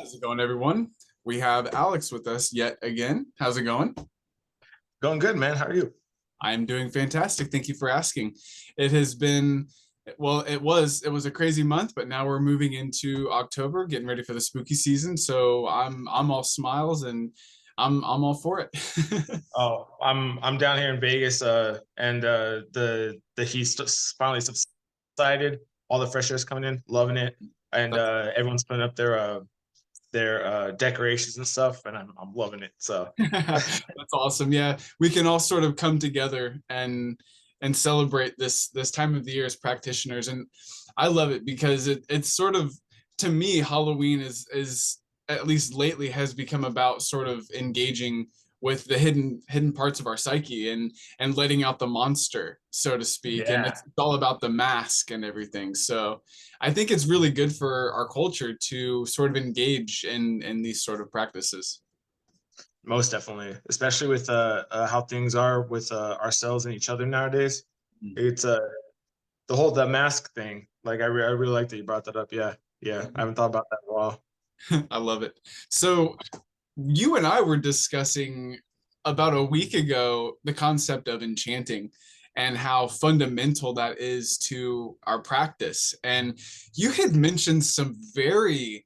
How's it going, everyone? We have Alex with us yet again. How's it going? Going good, man. How are you? I'm doing fantastic. Thank you for asking. It has been, well, it was a crazy month, but now we're moving into October, getting ready for the spooky season. So I'm all smiles and I'm all for it. Oh, I'm down here in Vegas, and the finally subsided. All the fresh air's coming in, loving it, and That's everyone's putting up their decorations and stuff, and I'm loving it. So that's awesome. Yeah, we can all sort of come together and celebrate this time of the year as practitioners, and I love it because it's sort of, to me, Halloween is at least lately has become about sort of engaging with the hidden parts of our psyche and letting out the monster, so to speak, and yeah, it's all about the mask and everything. So I think it's really good for our culture to sort of engage in these sort of practices. most definitely, especially with how things are with ourselves and each other nowadays. It's the mask thing. Like I really like that you brought that up. Yeah, yeah. I haven't thought about that in a while. I love it. So you and I were discussing about a week ago the concept of enchanting and how fundamental that is to our practice. And you had mentioned some very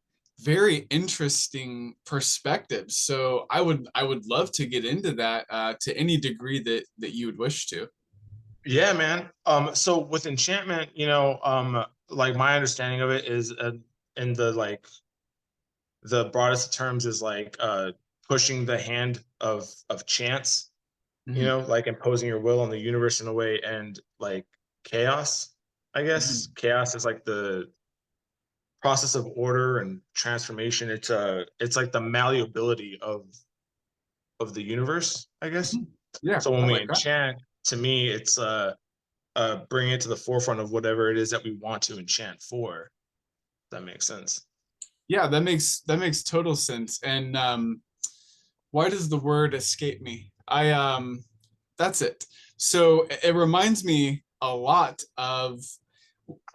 interesting perspectives. So I would love to get into that to any degree that you would wish to. Yeah, man. So with enchantment, like my understanding of it is, in the broadest of terms, is like pushing the hand of chance, Mhm, like imposing your will on the universe in a way, and like chaos. I guess mhm, chaos is like the process of order and transformation. It's like the malleability of the universe, I guess. mhm. Yeah, So when I we like that. enchant, to me, it's bring it to the forefront of whatever it is that we want to enchant for. That makes sense. Yeah, that makes total sense. And why does the word escape me? That's it. So it reminds me a lot of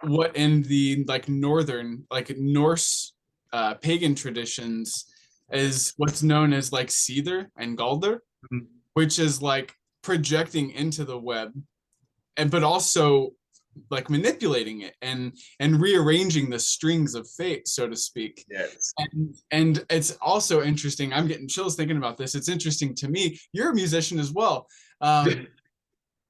what in the like northern, like Norse pagan traditions is what's known as like Seether and Galder, Mhm. which is like projecting into the web, and but also like manipulating it and rearranging the strings of fate, so to speak. Yes. And it's also interesting. I'm getting chills thinking about this. It's interesting to me. You're a musician as well. Um,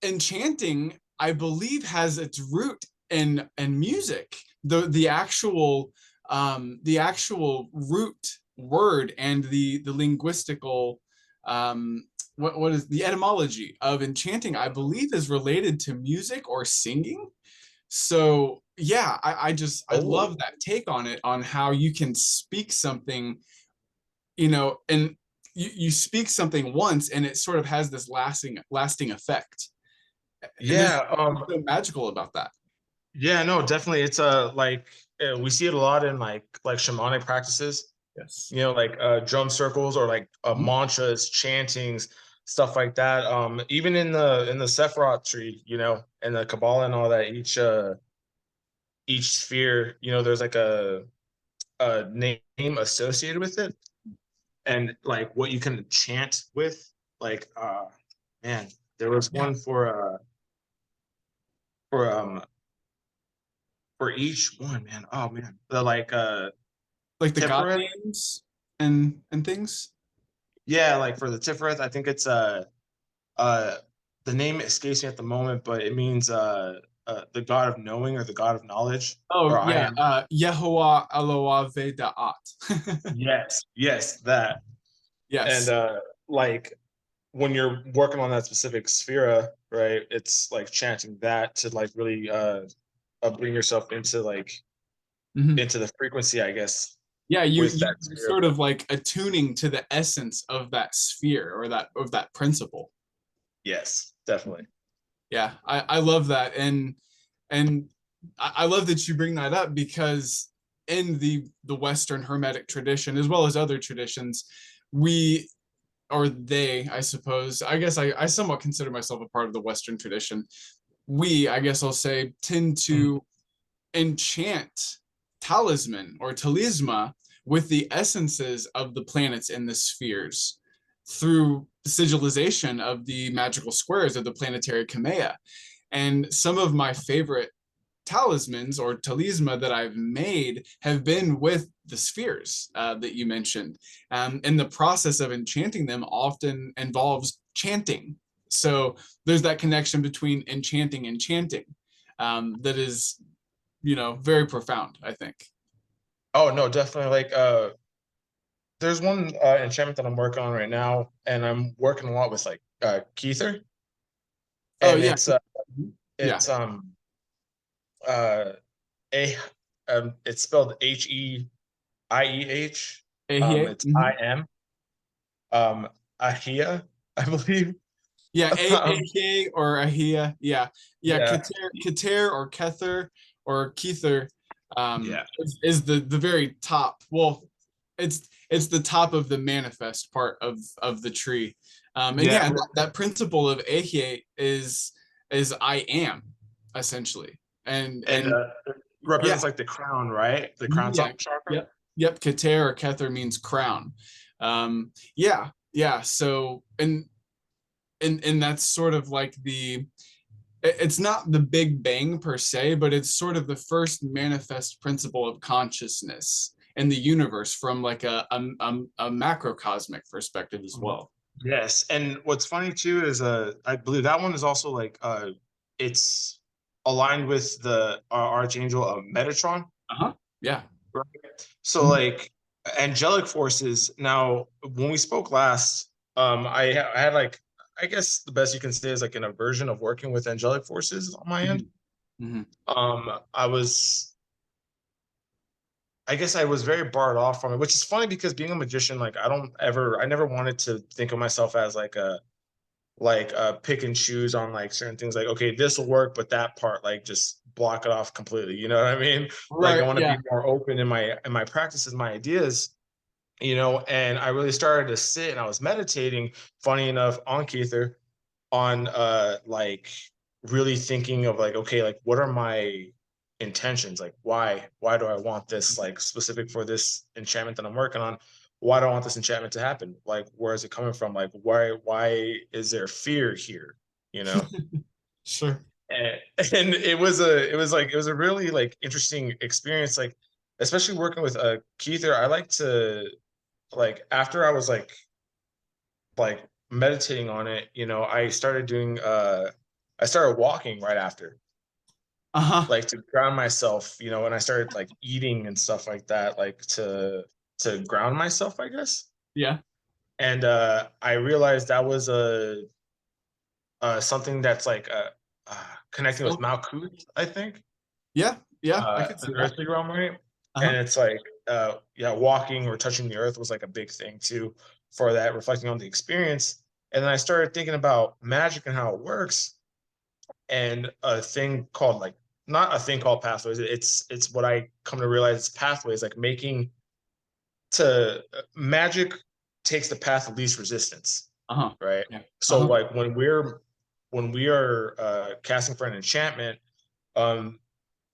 Enchanting, I believe, has its root in music. The actual root word and the linguistical what is the etymology of enchanting, I believe, is related to music or singing. So yeah, I love Oh, that take on it, on how you can speak something, and you speak something once and it sort of has this lasting effect. And there's yeah. something so magical about that. Yeah, no, definitely. It's like we see it a lot in like shamanic practices, Yes. like drum circles or like Mhm. mantras, chantings, stuff like that. Even in the Sephiroth tree, and the Kabbalah and all that, each sphere, there's like a name associated with it, and like what you can chant with. Like, man, there was Yeah. one for for each one, man. Oh man, the like Like the god Tifereth. names and things. Yeah, like for the Tifereth, I think it's uh the name escapes me at the moment, but it means the god of knowing or the god of knowledge, Oh or I yeah, am. Yehovah Eloah Veda'at. Yes, yes, that. And Yes. like when you're working on that specific sphera, right? It's like chanting that to like really bring yourself into Mhm. into the frequency, I guess, Yeah, you with that you're sphere. sort of like attuning to the essence of that sphere, or that principle. Yes, definitely. Yeah, I love that. And I love that you bring that up, because in the Western Hermetic tradition, as well as other traditions, we, or they, I suppose, I guess I somewhat consider myself a part of the Western tradition. We, I guess I'll say, tend Mhm. to enchant talisman or talisma with the essences of the planets and the spheres through the sigilization of the magical squares of the planetary kamea. And some of my favorite talismans or talisma that I've made have been with the spheres that you mentioned. And the process of enchanting them often involves chanting. So there's that connection between enchanting and chanting that is, very profound, I think. Oh no, definitely. Like there's one enchantment that I'm working on right now, and I'm working a lot with like Keither, Oh and yeah, yeah, it's uh a it's spelled Heieh. Ahia. It's IM Ahia, I believe. Yeah, um, Ahia or Ahia. Yeah, yeah. yeah, Keter or Kether or Keither yeah, is the very top. Well, it's the top of the manifest part of the tree. And yeah, yeah, that principle of Ahia is I am essentially. and And yeah, represents like the crown, right? The crown yeah, chakra. yep, yep. Keter or Kether means crown. Yeah, yeah. So and that's sort of like it's not the Big Bang per se, but it's sort of the first manifest principle of consciousness in the universe from like a macrocosmic perspective as well. Yes, and what's funny too is I believe that one is also like it's aligned with the archangel of Metatron, Uh-huh. Yeah. right? So Mhm. like angelic forces. Now, when we spoke last, I had like, I guess the best you can say is like an aversion of working with angelic forces on my end. Mhm. Mhm. I was, I guess I was very barred off from it, which is funny because being a magician, like I never wanted to think of myself as like pick and choose on like certain things, like okay, this will work but that part like just block it off completely, you know what I mean? Like I Right. want to Yeah. be more open in my practices, my ideas, and I really started to sit and I was meditating, funny enough, on Keither, on like really thinking of like, okay, like what are my intentions, like why do I want this, like specific for this enchantment that I'm working on, why do I want this enchantment to happen, like where is it coming from, like why is there fear here, you know? Sure. and, and it was a really like interesting experience, like especially working with Keither. I like to, like after I was like meditating on it, I started walking right after, Uh-huh. like to ground myself, and I started like eating and stuff like that, like to ground myself, I guess. Yeah. And I realized that was a something that's like connecting with So, Malkuth, I think, yeah. Yeah. I could the see that. earthly realm, right? And Uh-huh. it's like, yeah, walking or touching the earth was like a big thing too for that, reflecting on the experience. And then I started thinking about magic and how it works, and a thing called like, not a thing called pathways. It's what I come to realize, it's pathways, like making to magic takes the path of least resistance, Uh-huh. right? Yeah. So Uh-huh. like when we are casting for an enchantment, um,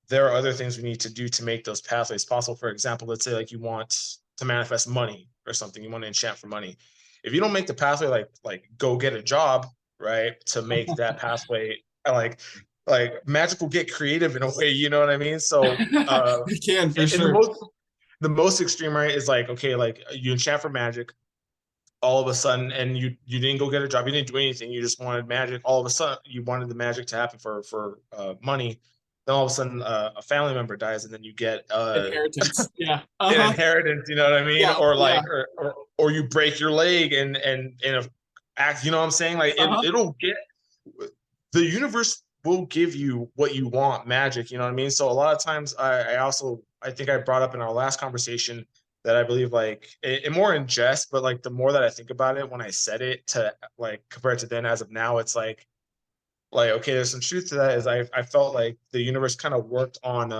there are other things we need to do to make those pathways possible. For example, let's say like you want to manifest money or something, you want to enchant for money. If you don't make the pathway like go get a job, right, to make that pathway like magic will get creative in a way, you know what I mean? So You can for in sure. the most extreme, right, is like, okay, like you enchant for magic all of a sudden, and you didn't go get a job, you didn't do anything, you just wanted magic, all of a sudden you wanted the magic to happen for money, then all of a sudden a family member dies and then you get Inheritance. Yeah. an Uh-huh. inheritance, you know what I mean? Yeah. Or Yeah. like or you break your leg and in a act, you know what I'm saying, like Uh-huh. it'll get, the universe will give you what you want, magic, you know what I mean? So a lot of times I also, I think I brought up in our last conversation that I believe like it more in jest, but like the more that I think about it when I said it to like compared to then as of now, it's like okay, there's some truth to that, is I felt like the universe kind of worked on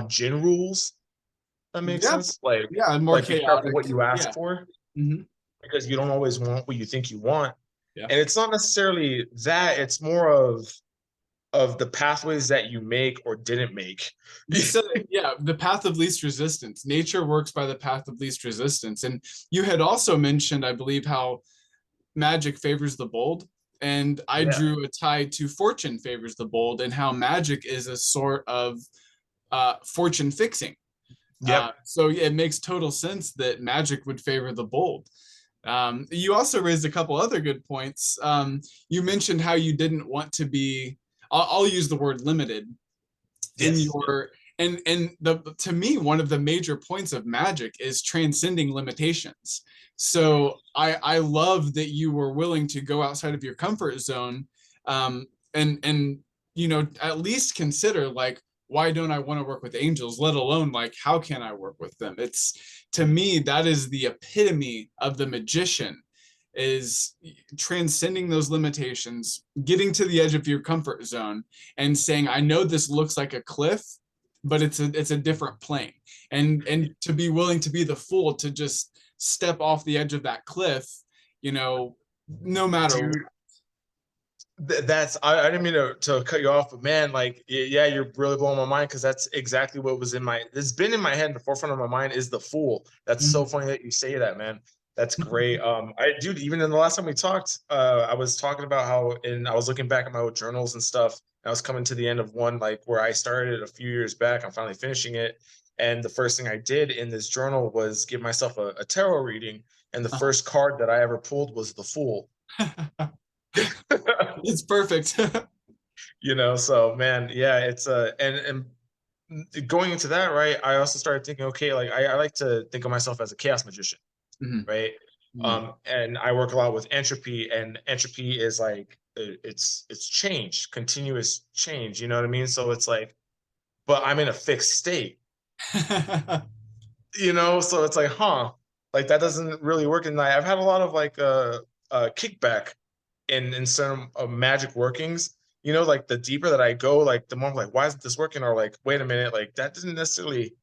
gin rules. That makes Yeah. sense. Yeah. More Like be careful chaotic. what you ask Yeah. for, Hmm. because you don't always want what you think you want. Yeah. And it's not necessarily that, it's more of of the pathways that you make or didn't make. You said it, yeah, the path of least resistance. Nature works by the path of least resistance. And you had also mentioned, I believe, how magic favors the bold. And I Yeah. drew a tie to fortune favors the bold, and how magic is a sort of fortune fixing. Yep. So yeah, it makes total sense that magic would favor the bold. You also raised a couple other good points. You mentioned how you didn't want to be, I'll use the word limited in Yes. your, and the to me one of the major points of magic is transcending limitations. So I love that you were willing to go outside of your comfort zone, um, and at least consider like, why don't I want to work with angels, let alone like how can I work with them. It's, to me, that is the epitome of the magician, is transcending those limitations, getting to the edge of your comfort zone and saying, I know this looks like a cliff, but it's a different plane. And to be willing to be the fool to just step off the edge of that cliff, you know, no matter what. Dude, that's I didn't mean to cut you off, but man, like yeah, you're really blowing my mind because that's exactly what was in my it's been in my head in the forefront of my mind is the fool. That's so funny that you say that, man. That's great. I dude, even in the last time we talked, I was talking about how and I was looking back at my old journals and stuff. And I was coming to the end of one like where I started a few years back. I'm finally finishing it. And the first thing I did in this journal was give myself a tarot reading. And the first card that I ever pulled was the fool. It's perfect. So man, yeah, it's and going into that, right, I also started thinking, okay, like I like to think of myself as a chaos magician, Mhm. right? Mhm. And I work a lot with entropy, and entropy is like it's change, continuous change, you know what I mean? So it's like, but I'm in a fixed state, so it's like, huh, like that doesn't really work. And I've had a lot of like kickback in some magic workings. Like the deeper that I go, like the more I'm like, why isn't this working? Or like, wait a minute, like that didn't necessarily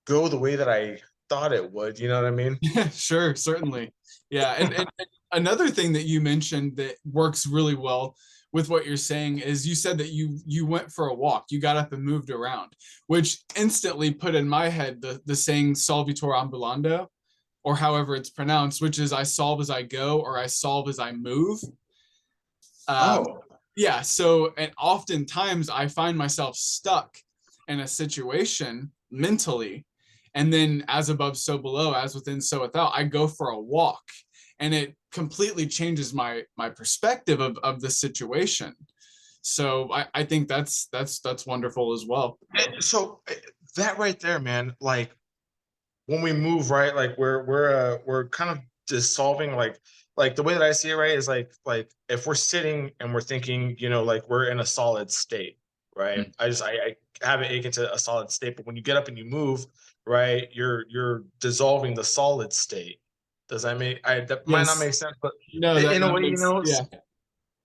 go the way that I thought it would. You know what I mean? Yeah, sure, certainly. Yeah, and another thing that you mentioned that works really well with what you're saying is you said that you went for a walk, you got up and moved around, which instantly put in my head the saying "solvitur ambulando," or however it's pronounced, which is I solve as I go or I solve as I move. Um, Oh, yeah, so and oftentimes I find myself stuck in a situation mentally, and then as above, so below, as within, so without, I go for a walk, and it completely changes my perspective of the situation. So I think that's wonderful as well. so that right there, man. Like when we move, right? Like we're kind of dissolving, like the way that I see it, right, is like if we're sitting and we're thinking, like we're in a solid state, right? Mm. I have it akin to a solid state, but when you get up and you move, right, you're dissolving the solid state. Does that might not Yes. make sense, but No, that in a that way, makes, yeah.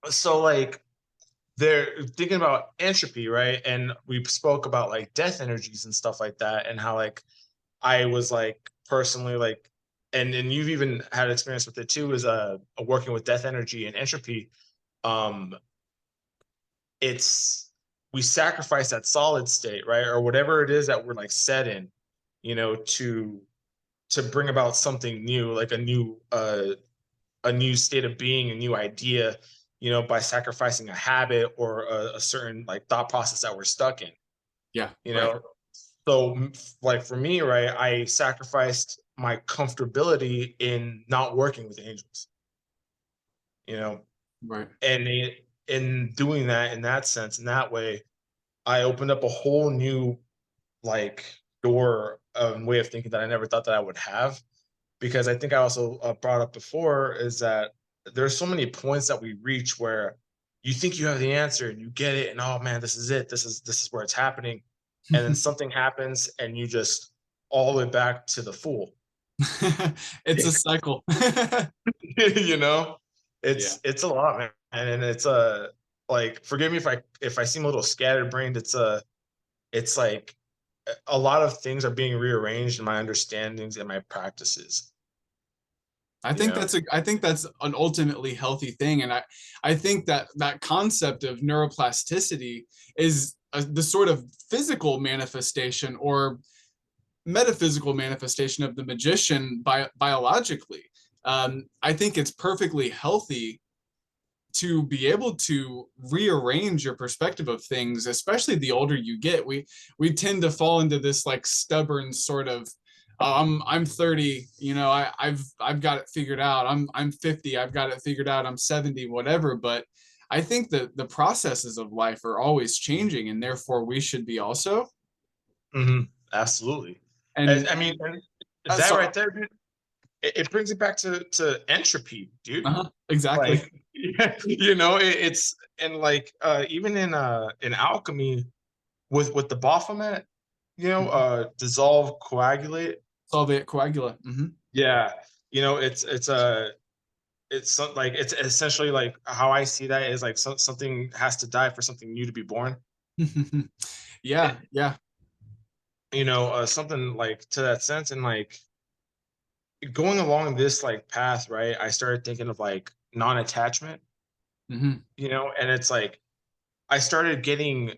so like they're thinking about entropy, right? And we spoke about like death energies and stuff like that, and how like I was like personally like, and you've even had experience with it too, is working with death energy and entropy. Um, it's we sacrifice that solid state, right, or whatever it is that we're like set in, to bring about something new, like a new state of being, a new idea, by sacrificing a habit or a certain like thought process that we're stuck in, Yeah, you right, know So, like for me, right, I sacrificed my comfortability in not working with angels, you know, right. and in doing that, in that sense, in that way, I opened up a whole new like door and way of thinking that I never thought that I would have. Because I think I also brought up before is that there's so many points that we reach where you think you have the answer and you get it, and oh man, this is it. This is where it's happening, and then something happens, and you just all the way back to the fool. It's a cycle. you know, Yeah. it's a lot, man, and it's like forgive me if I seem a little scatterbrained. It's like a lot of things are being rearranged in my understandings and my practices. you know. I think that's an ultimately healthy thing, and I think that that concept of neuroplasticity is the sort of physical manifestation or metaphysical manifestation of the magician biologically. I think it's perfectly healthy to be able to rearrange your perspective of things, especially the older you get. We tend to fall into this like stubborn sort of I'm 30, you know, I've got it figured out. I'm 50, I've got it figured out. I'm 70, whatever. But I think that the processes of life are always changing, and therefore we should be also. Absolutely. And I mean, and that sorry, right there, dude, it brings it back to entropy, dude. exactly. Like, you know, it's and like even in alchemy with the Baphomet, you know, Mhm. dissolve, coagulate. Solvate coagula. Yeah, you know, like it's essentially like how I see that is like something has to die for something new to be born. Yeah, It, yeah. you know, something like to that sense, and like going along this like path, right? I started thinking of like non-attachment, hmm you know, and it's like I started getting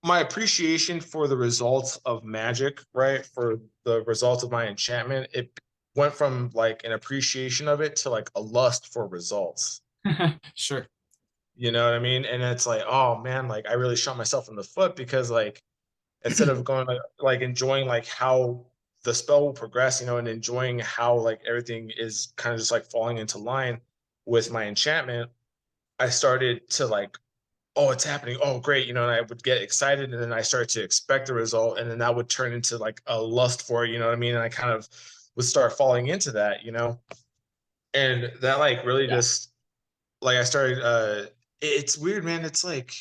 my appreciation for the results of magic, right? For the results of my enchantment, it went from like an appreciation of it to like a lust for results. Sure. You know what I mean? And it's like, oh man, like I really shot myself in the foot because like instead of going like enjoying like how the spell will progress, you know, and enjoying how like everything is kind of just like falling into line with my enchantment, I started to like, oh, it's happening. Oh, great. You know, and I would get excited and then I started to expect the result. And then that would turn into like a lust for it, you know what I mean? And I kind of would start falling into that, you know? And that like really Yeah. just like I started it's weird, man. It's like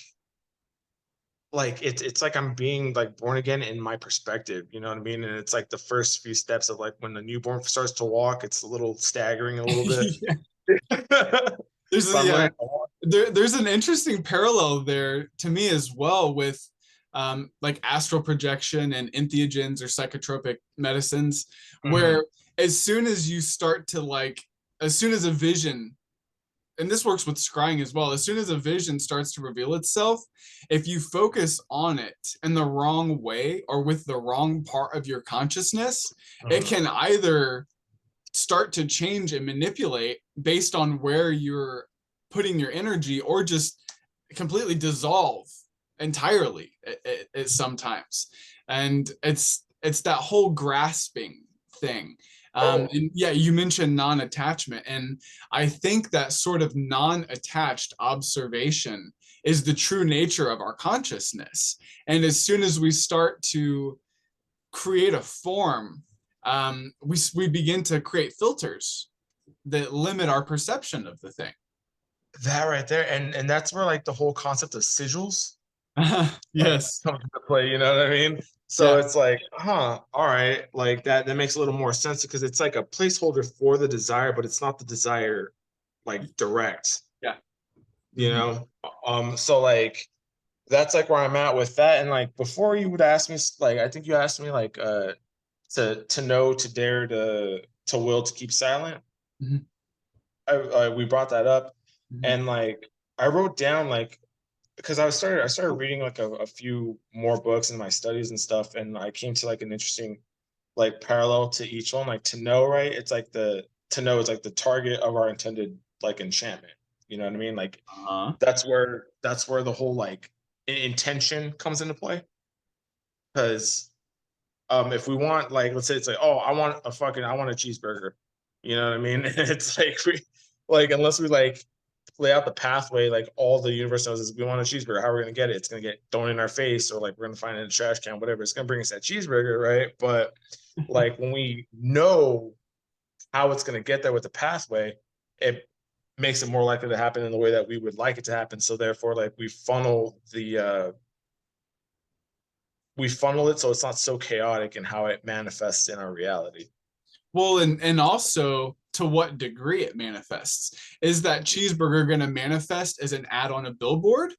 it's like I'm being like born again in my perspective, you know what I mean? And it's like the first few steps of like when the newborn starts to walk, it's a little staggering a little bit. Yeah. But There's I'm yeah. learning to walk. There's an interesting parallel there to me as well with like astral projection and entheogens or psychotropic medicines, Mhm. where as soon as you start to like, as soon as a vision, and this works with scrying as well, as soon as a vision starts to reveal itself, if you focus on it in the wrong way or with the wrong part of your consciousness, it Mhm. can either start to change and manipulate based on where you're putting your energy or just completely dissolve entirely at sometimes. And it's that whole grasping thing. Oh, And yeah, you mentioned non-attachment, and I think that sort of non-attached observation is the true nature of our consciousness. And as soon as we start to create a form, we begin to create filters that limit our perception of the thing. that right there. And that's where like the whole concept of sigils Yes. comes into play, you know what I mean? So Yeah. it's like, huh, all right, like that makes a little more sense because it's like a placeholder for the desire, but it's not the desire like direct, Yeah. you Mhm. know? So like that's like where I'm at with that. And like before you would ask me like I think you asked me like to know, to dare, to will, to keep silent. Mhm. We brought that up Mhm. and like I wrote down like because I started reading like a few more books in my studies and stuff, and I came to like an interesting like parallel to each one. Like to know, right? It's like the to know is like the target of our intended like enchantment. You know what I mean? Like Uh-huh. that's where the whole like intention comes into play. Because if we want like let's say it's like oh I want a cheeseburger. You know what I mean? It's like we like unless we like lay out the pathway, like all the universe knows is we want a cheeseburger. How are we gonna get it? It's gonna get thrown in our face, or like we're gonna find it in a trash can, whatever. It's gonna bring us that cheeseburger, right? But like when we know how it's gonna get there with the pathway, it makes it more likely to happen in the way that we would like it to happen. So therefore, like we funnel it so it's not so chaotic in how it manifests in our reality. Well, and also to what degree it manifests. Is that cheeseburger going to manifest as an ad on a billboard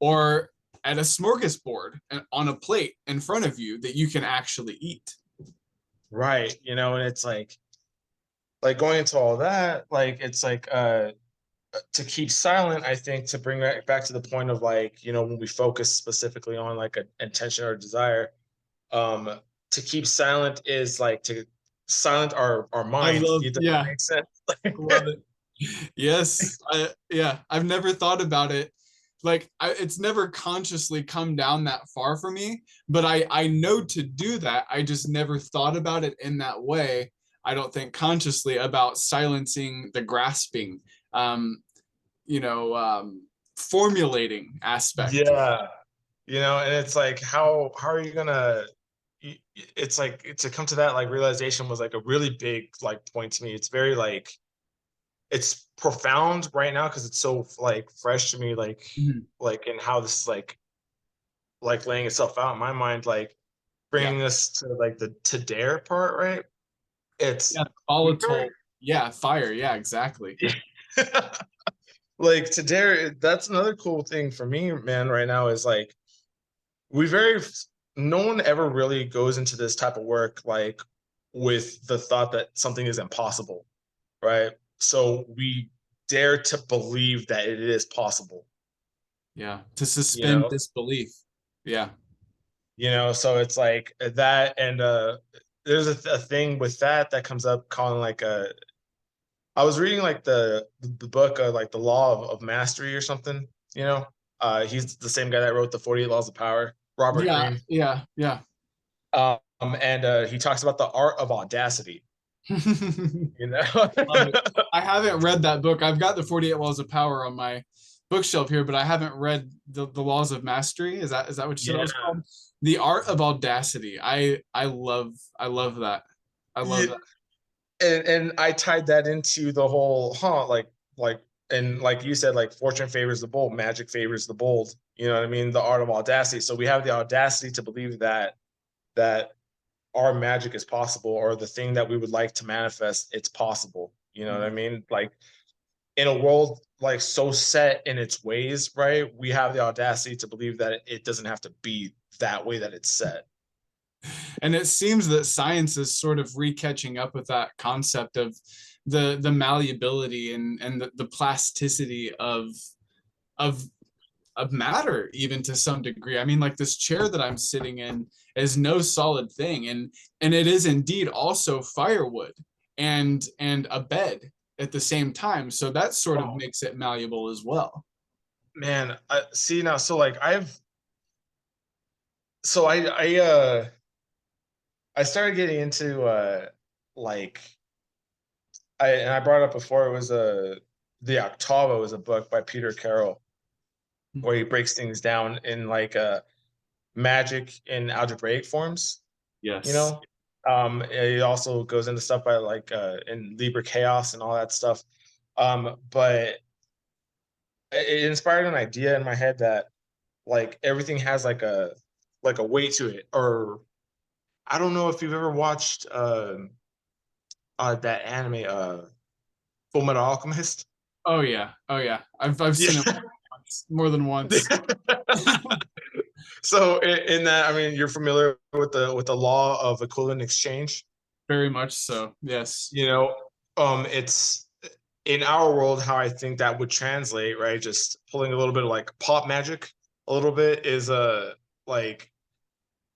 or at a smorgasbord on a plate in front of you that you can actually eat? Right. You know, and it's like like going into all that, like it's like to keep silent, I think, to bring that back to the point of like, when we focus specifically on like an intention or desire, um, to keep silent is like to silent our I mind. love, Does that yeah, make sense? love it. Yes, yeah, I've never thought about it. Like, it's never consciously come down that far for me, but I know to do that. I just never thought about it in that way. I don't think consciously about silencing the grasping, um, you know, formulating aspect. Yeah, and it's like how are you gonna? It's like to come to that like realization was like a really big like point to me. It's very like it's profound right now because it's so like fresh to me, Mhm. like in how this is like laying itself out in my mind, like Yeah, bringing us to like the to dare part, right? yeah, It's we volatile. very Yeah, fire. Yeah, exactly. like to dare. That's another cool thing for me, man. Right now is like we very no one ever really goes into this type of work like with the thought that something is impossible, right? So we dare to believe that it is possible, Yeah, to you suspend know disbelief. Yeah. so it's like that. And there's a thing with that comes up calling like I was reading like the book like the law of mastery or something, he's the same guy that wrote the 48 laws of power, Robert Yeah, Greene. yeah, yeah. And he talks about the art of audacity, you know. Love it. I haven't read that book. I've got the 48 Laws of Power on my bookshelf here, but I haven't read the Laws of Mastery. Is that what you said it was Yeah. called? The Art of Audacity. I love that. I Yeah. love that. And I tied that into the whole like and like you said, like fortune favors the bold, magic favors the bold, you know what I mean, the art of audacity. So we have the audacity to believe that our magic is possible, or the thing that we would like to manifest, it's possible, you know what I mean, like in a world like so set in its ways, right? We have the audacity to believe that it doesn't have to be that way that it's set. And it seems that science is sort of recatching up with that concept of the malleability and the plasticity of of matter, even to some degree. I mean, like this chair that I'm sitting in is no solid thing, and it is indeed also firewood and a bed at the same time. So that sort of Oh makes it malleable as well. man, I see now. So like so I started getting into like I brought up before, it was the Octavo is a book by Peter Carroll where he breaks things down in like magic in algebraic forms, you Yes. know. It also goes into stuff by like in Liber Chaos and all that stuff. But it inspired an idea in my head that like everything has like a weight to it. Or I don't know if you've ever watched that anime Full Metal Alchemist. Oh yeah. Oh yeah. I've Yeah. seen it more than once. So in that, I mean, you're familiar with the law of equivalent exchange, Very much so. Yes. you know. It's in our world how I think that would translate, right? Just pulling a little bit of like pop magic, a little bit is like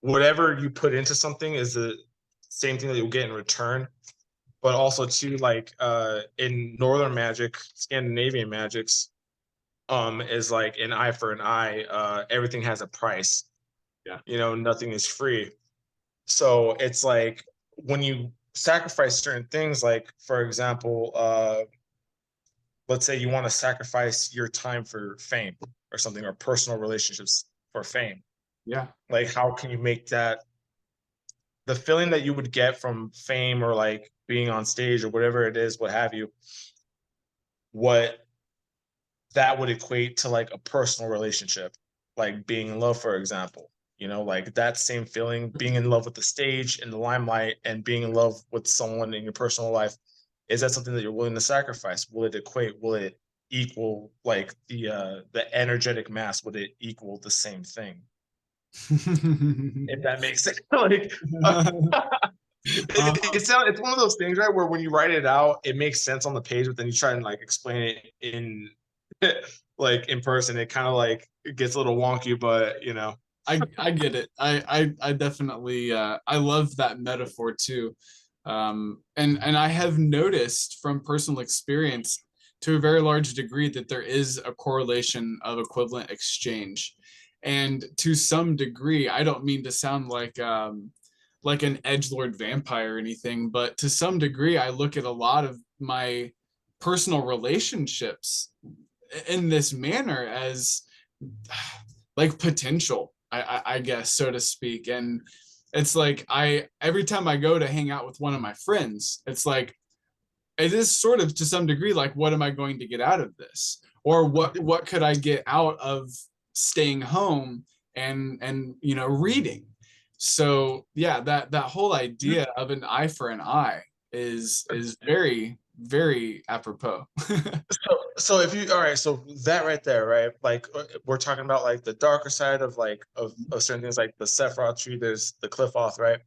whatever you put into something is the same thing that you'll get in return. But also too, like in Northern magic, Scandinavian magics, is like an eye for an eye. Everything has a price. Yeah. Nothing is free. So it's like when you sacrifice certain things, like for example, let's say you want to sacrifice your time for fame or something, or personal relationships for fame. Yeah. Like, how can you make that the feeling that you would get from fame or like being on stage or whatever it is, what have you, what that would equate to like a personal relationship, like being in love, for example. Like that same feeling, being in love with the stage and the limelight and being in love with someone in your personal life. Is that something that you're willing to sacrifice? Will it equate? Will it equal like the energetic mass? Would it equal the same thing? If that makes sense. Like It's one of those things, right, where when you write it out, it makes sense on the page, but then you try and like explain it in like in person, it kind of like it gets a little wonky, but you know. I get it. I definitely I love that metaphor too. And I have noticed from personal experience to a very large degree that there is a correlation of equivalent exchange. And to some degree, I don't mean to sound like an edgelord vampire or anything, but to some degree, I look at a lot of my personal relationships in this manner as like potential, I guess, so to speak. And it's like I every time I go to hang out with one of my friends, it's like it is sort of to some degree like, what am I going to get out of this? Or what could I get out of staying home and reading? So yeah, that whole idea of an eye for an eye is very, very apropos. So if you all right, so that right there, right? Like we're talking about like the darker side of like of certain things like the Sephiroth tree, there's the Cliff-Oth, right?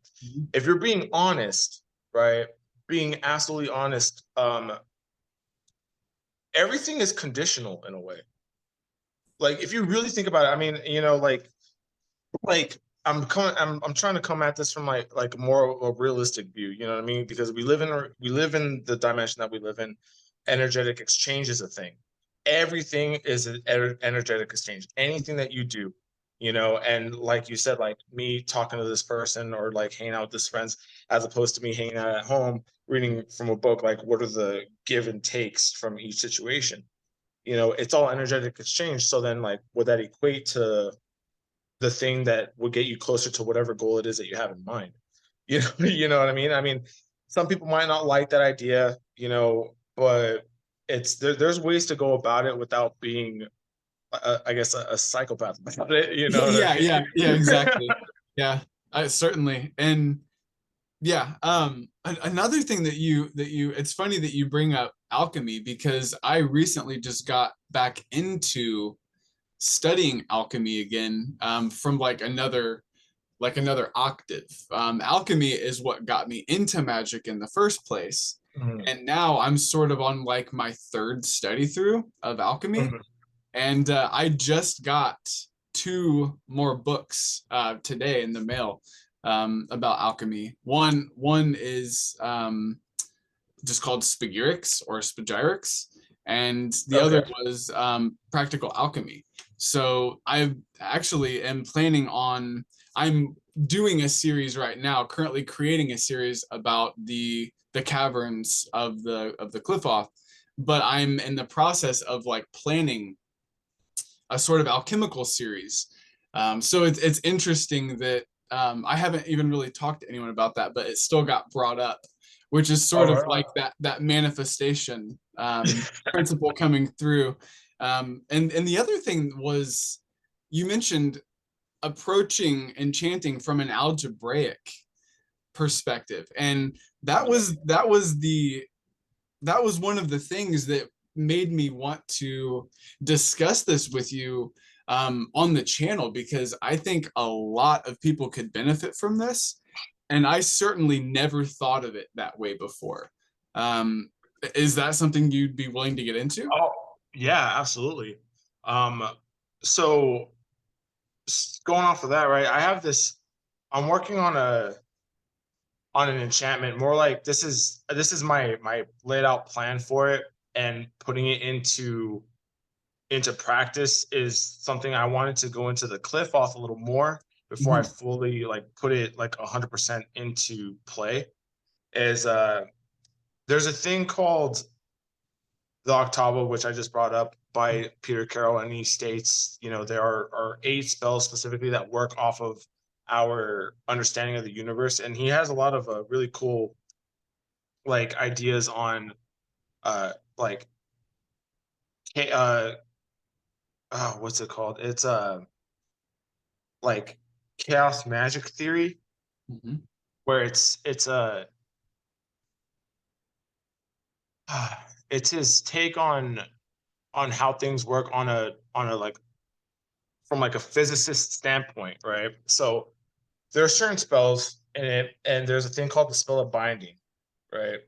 If you're being honest, right? Being absolutely honest, everything is conditional in a way. Like if you really think about it, I mean, you know, like I'm trying to come at this from like a more a realistic view, you know what I mean? Because we live in the dimension that we live in. Energetic exchange is a thing. Everything is an energetic exchange. Anything that you do, you know, and like you said, like me talking to this person or like hanging out with this friends, as opposed to me hanging out at home reading from a book, like what are the give and takes from each situation? You know, it's all energetic exchange. So then like would that equate to the thing that will get you closer to whatever goal it is that you have in mind? You know, you know what I mean? I mean, some people might not like that idea, you know, but there's ways to go about it without being, I guess, a psychopath about it. You know what I Yeah, mean? yeah, exactly. Yeah, I certainly. And yeah, another thing that you it's funny that you bring up alchemy because I recently just got back into studying alchemy again, from like another octave. Alchemy is what got me into magic in the first place. Mhm, And now I'm sort of on like my third study through of alchemy. mhm. And I just got two more books today in the mail, about alchemy. One is just called Spagyrix or Spagyrix, and the other Okay. was Practical Alchemy. So I actually am planning on. I'm doing a series right now, currently creating a series about the caverns of the Cliff-Off, but I'm in the process of like planning a sort of alchemical series. So it's interesting that I haven't even really talked to anyone about that, but it still got brought up, which is All sort of right. like that manifestation principle coming through. And the other thing was you mentioned approaching enchanting from an algebraic perspective, and that was one of the things that made me want to discuss this with you on the channel because I think a lot of people could benefit from this, and I certainly never thought of it that way before. Um, is that something you'd be willing to get into? Oh, yeah, absolutely. Um, so going off of that, right? I have this. I'm working on an enchantment, more like this is my laid out plan for it, and putting it into practice is something I wanted to go into the cliff off a little more before I Mhm. fully like put it like 100% into play. Is there's a thing called the Octavo, which I just brought up by Peter Carroll, and he states, you know, there are 8 spells specifically that work off of our understanding of the universe, and he has a lot of really cool like ideas on like ca- oh, what's it called? It's like chaos magic theory, Mhm. where it's his take on how things work on a like from like a physicist standpoint, right? So there are certain spells and there's a thing called the spell of binding, right?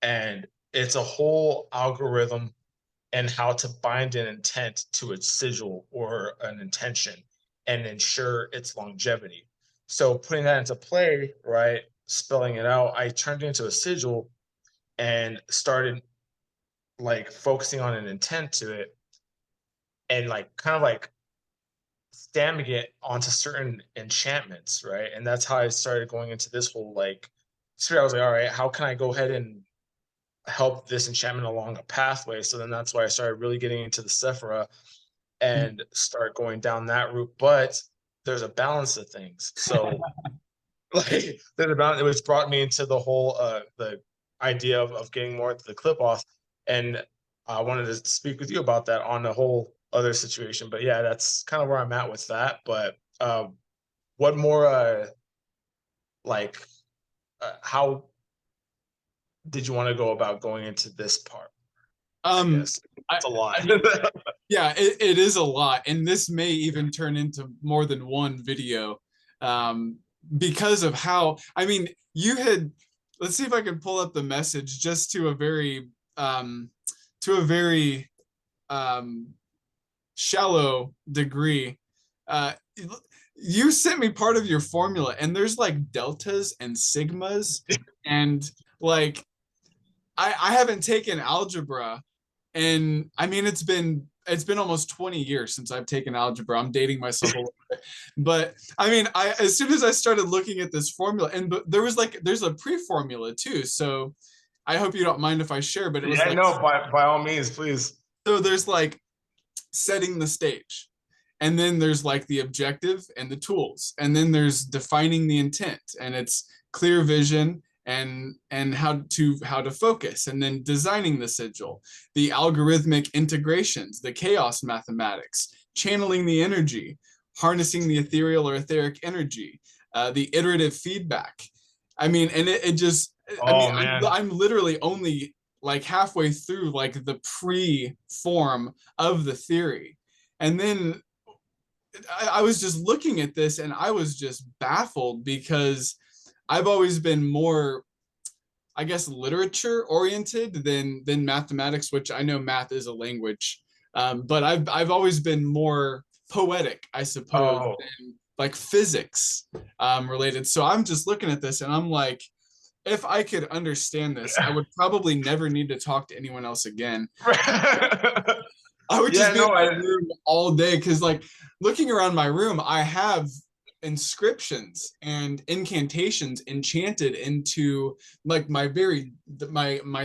And it's a whole algorithm and how to bind an intent to its sigil or an intention and ensure its longevity. So putting that into play, right, spelling it out, I turned it into a sigil and started like focusing on an intent to it and like kind of like stamping it onto certain enchantments, right? And that's how I started going into this whole like sphere. I was like, all right, how can I go ahead and help this enchantment along a pathway? So then that's why I started really getting into the Sephira and start going down that route. But there's a balance of things. So like there's a balance, which brought me into the whole the idea of getting more into the clip off. And I wanted to speak with you about that on the whole other situation. But yeah, that's kind of where I'm at with that. But what more like how did you want to go about going into this part? I Um, guess I, it's a lot. I mean, yeah, it is a lot, and this may even turn into more than one video, um, because of how. I mean, you had. Let's see if I can pull up the message just to a very um, shallow degree. Uh, you sent me part of your formula, and there's like deltas and sigmas, and like I haven't taken algebra, and I mean it's been almost 20 years since I've taken algebra. I'm dating myself a little bit. But I mean, I as soon as I started looking at this formula, and but there's a pre-formula too. So I hope you don't mind if I share, but it was Yeah, like, no, by all means, please. so there's like setting the stage. And then there's like the objective and the tools. And then there's defining the intent, and it's clear vision and how to focus, and then designing the sigil, the algorithmic integrations, the chaos mathematics, channeling the energy, harnessing the ethereal or etheric energy, the iterative feedback. I mean, and it just, I mean, Oh man. I'm literally only like halfway through like the pre-form of the theory. And then I was just looking at this and I was just baffled because I've always been more, I guess, literature oriented than mathematics, which I know math is a language, but I've always been more poetic, I suppose, Oh. than like physics related. So I'm just looking at this and I'm like, if I could understand this, I would probably never need to talk to anyone else again. I would just Yeah, be in no, my room all day because, like, looking around my room, I have inscriptions and incantations enchanted into like my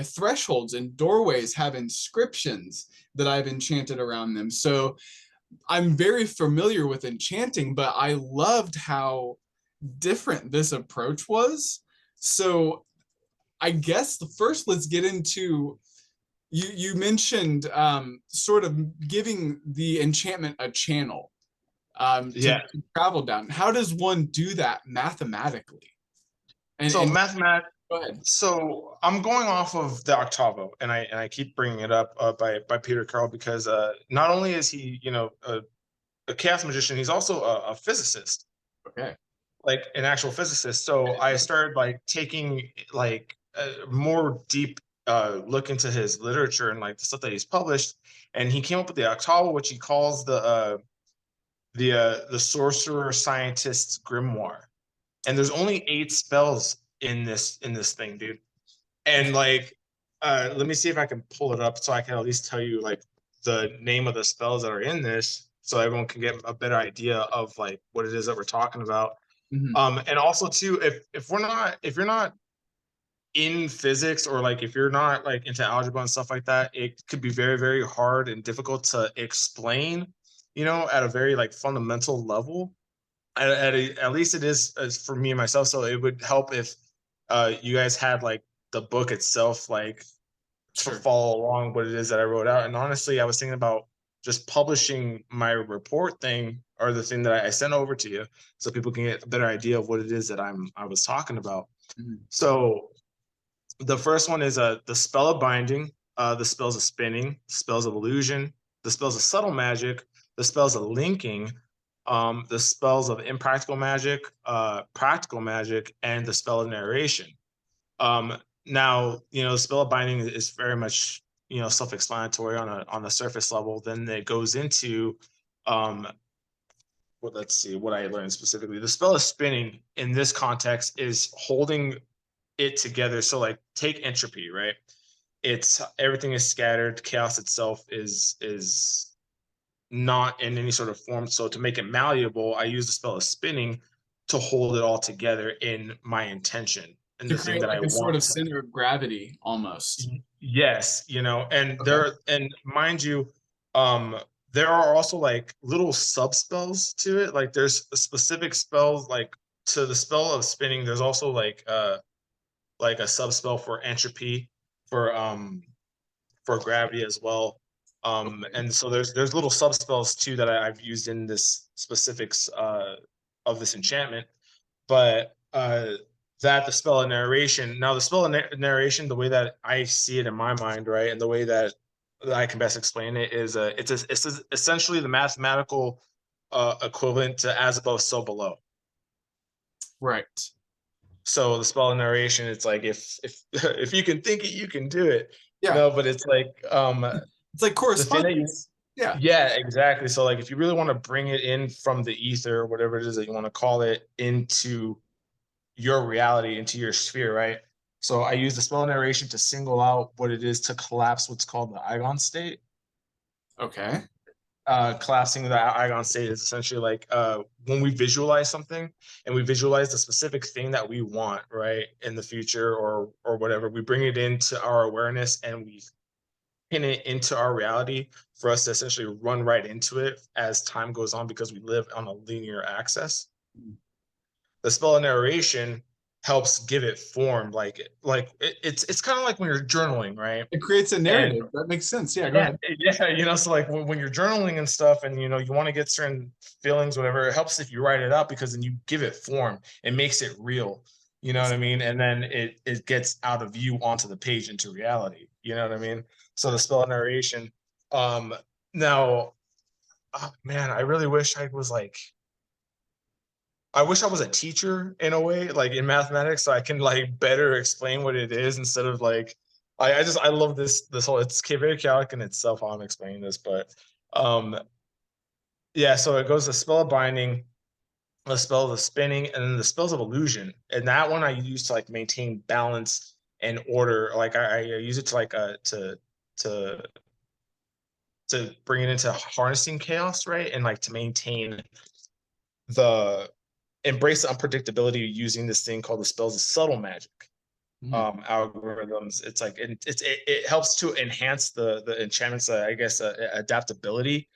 thresholds and doorways have inscriptions that I've enchanted around them. So I'm very familiar with enchanting, but I loved how different this approach was. So I guess the first, let's get into, you mentioned sort of giving the enchantment a channel yeah. to travel down. How does one do that mathematically? So And mathematics. go ahead. So I'm going off of the Octavo, and I keep bringing it up by Peter Carl because not only is he a chaos magician, he's also a physicist, Okay. like an actual physicist. So I started like taking like a more deep look into his literature and like the stuff that he's published, and he came up with the Octavo, which he calls the sorcerer scientist's grimoire. And there's only 8 spells in this thing, dude. And like let me see if I can pull it up so I can at least tell you like the name of the spells that are in this so everyone can get a better idea of like what it is that we're talking about. Mhm. And also too, if you're not in physics or like if you're not like into algebra and stuff like that, it could be very, very hard and difficult to explain, at a very like fundamental level. At least it is as for me and myself. So it would help if you guys had like the book itself, like to Sure. follow along what it is that I wrote out. And honestly, I was thinking about just publishing my report thing or the thing that I sent over to you so people can get a better idea of what it is that I was talking about. Mhm. So the first one is the spell of binding, the spells of spinning, spells of illusion, the spells of subtle magic, the spells of linking, the spells of impractical magic, practical magic, and the spell of narration. Um, Now, the spell of binding is very much, self-explanatory on a surface level. Then it goes into, um, well, let's see what I learned specifically. The spell of spinning in this context is holding it together. So, like, take entropy, right? It's everything is scattered. Chaos itself is not in any sort of form. So to make it malleable, I use the spell of spinning to hold it all together in my intention and To the thing create that I like a sort want of to. center of gravity almost. Yes, and Okay. mind you, um, there are also like little sub spells to it. Like there's specific spells like to the spell of spinning. There's also like a sub spell for entropy, for gravity as well. Okay. And so there's little sub spells too that I've used in this specifics of this enchantment. But that the spell of narration. Now the spell of narration, the way that I see it in my mind, right, and the way that I can best explain it is it's essentially the mathematical equivalent to as above, so below. Right. So the spell of narration, it's like if if you can think it, you can do it. Yeah. No, but it's like It's like the thing that you. correspondence. Yeah. Yeah, exactly. So like if you really want to bring it in from the ether, whatever it is that you want to call it, into your reality, into your sphere, right? So I use the spell narration to single out what it is to collapse what's called the Eigon state. Okay. Collapsing the Eigon state is essentially like when we visualize something and we visualize the specific thing that we want, right, in the future or whatever, we bring it into our awareness and we pin it into our reality for us to essentially run right into it as time goes on because we live on a linear axis. The spell of narration helps give it form, it's kind of like when you're journaling, right? It creates a And narrative. That makes sense. Yeah, go yeah, ahead. yeah, so like when you're journaling and stuff, and you want to get certain feelings, whatever, it helps if you write it out because then you give it form. It makes it real. You know what I mean? And then it gets out of you onto the page into reality. You know what I mean? So the spell of narration. Um, Now, oh, man, I really wish I wish I was a teacher in a way, like in mathematics, so I can like better explain what it is instead of like I love this whole it's very chaotic in itself how I'm explaining this, but um yeah, so it goes the spell of binding, the spell of spinning, and then the spells of illusion. And that one I use to like maintain balance and order. Like I use it to like to to bring it into harnessing chaos, right? And like to maintain the embrace the unpredictability using this thing called the spells of subtle magic Mhm. algorithms. It's like it helps to enhance the enchantments, I guess, adaptability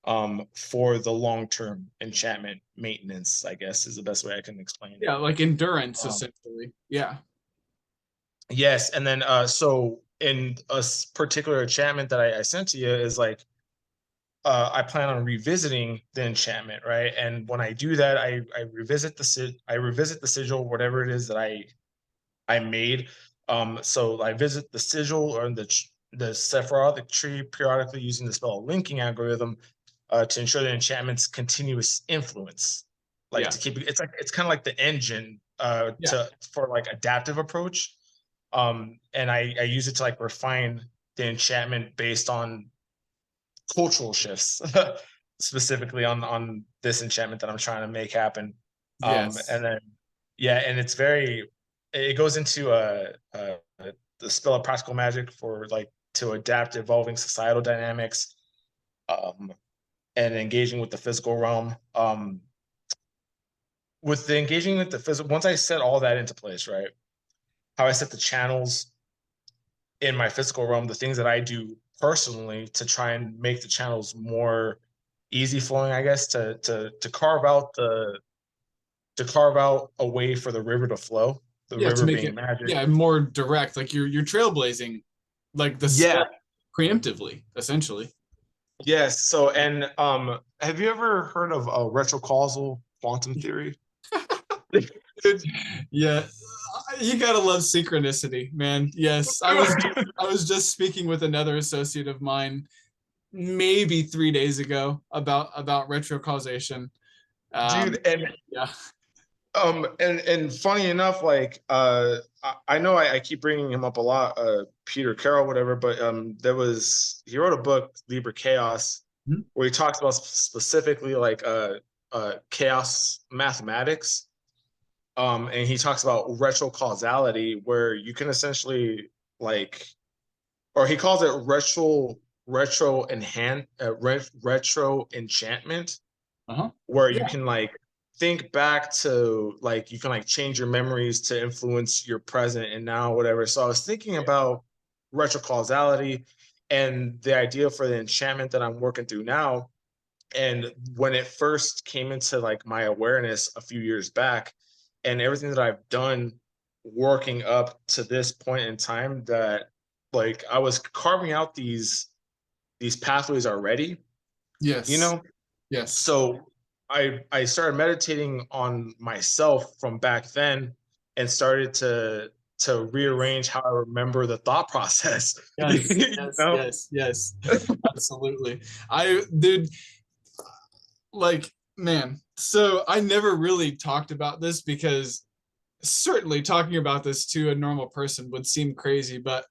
for the long-term enchantment maintenance, I guess, is the best way I can explain it. Yeah, like endurance um, essentially. Yeah. yes, and then so in a particular enchantment that I sent to you is like I plan on revisiting the enchantment, right? And when I do that, I revisit I revisit the sigil, whatever it is that I made. So I visit the sigil or the Sephiroth tree periodically using the spell linking algorithm to ensure the enchantment's continuous influence. Like Yeah. to keep it's like it's kind of like the engine Yeah. to for like adaptive approach. And I use it to like refine the enchantment based on cultural shifts, specifically on this enchantment that I'm trying to make happen. Yes. And then yeah, and it's very it goes into the spell of practical magic for like to adapt evolving societal dynamics, um, and engaging with the physical realm. With the engaging with the physical, once I set all that into place, right? How I set the channels in my physical realm, the things that I do personally to try and make the channels more easy flowing, I guess, to carve out a way for the river to flow, the Yeah, to river make being it, magic. yeah, more direct. Like you're trailblazing like the Yeah. spell preemptively, essentially. Yes. So, and have you ever heard of retrocausal quantum theory? Dude, yeah. You gotta love synchronicity, man. Yes. I was just speaking with another associate of mine maybe 3 days ago about retrocausation. dude. And Yeah. and funny enough, like I know I keep bringing him up a lot, Peter Carroll, whatever, but he wrote a book, Liber Chaos, Mhm. where he talks about specifically like chaos mathematics. And he talks about retrocausality, where you can essentially like, or he calls it retro enchantment, Uh-huh. where you Yeah. can like think back to like you can like change your memories to influence your present and now whatever. So I was thinking about retrocausality and the idea for the enchantment that I'm working through now. And when it first came into like my awareness a few years back, and everything that I've done working up to this point in time, that like I was carving out these pathways already, you Yes. know. Yes. So I started meditating on myself from back then and started to rearrange how I remember the thought process. Yes. You Yes. know? Yes. Yes. Absolutely. I did, like, man. So I never really talked about this because certainly talking about this to a normal person would seem crazy, but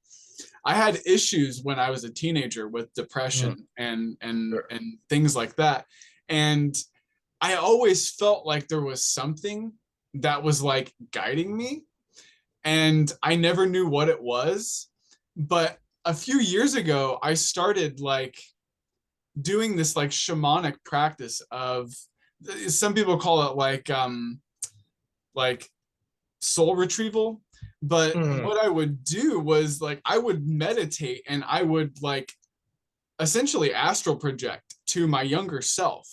I had issues when I was a teenager with Mhm. depression and Sure. things like that. And I always felt like there was something that was like guiding me, and I never knew what it was. But a few years ago, I started like doing this like shamanic practice of, some people call it like soul retrieval. But Mhm. what I would do was like I would meditate and I would like essentially astral project to my younger self.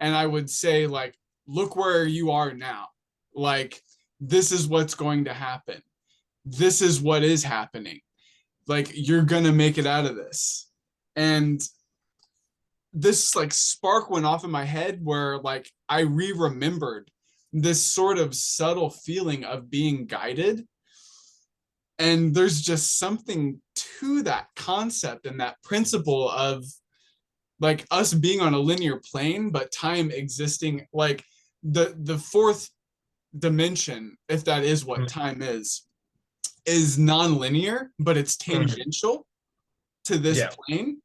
And I would say, like, look where you are now. Like, this is what's going to happen. This is what is happening. Like, you're going to make it out of this. And this like spark went off in my head where like I re-remembered this sort of subtle feeling of being guided. And there's just something to that concept and that principle of like us being on a linear plane, but time existing like the fourth dimension, if that is what Mhm. time is non-linear, but it's Mhm. tangential to this Yeah. plane,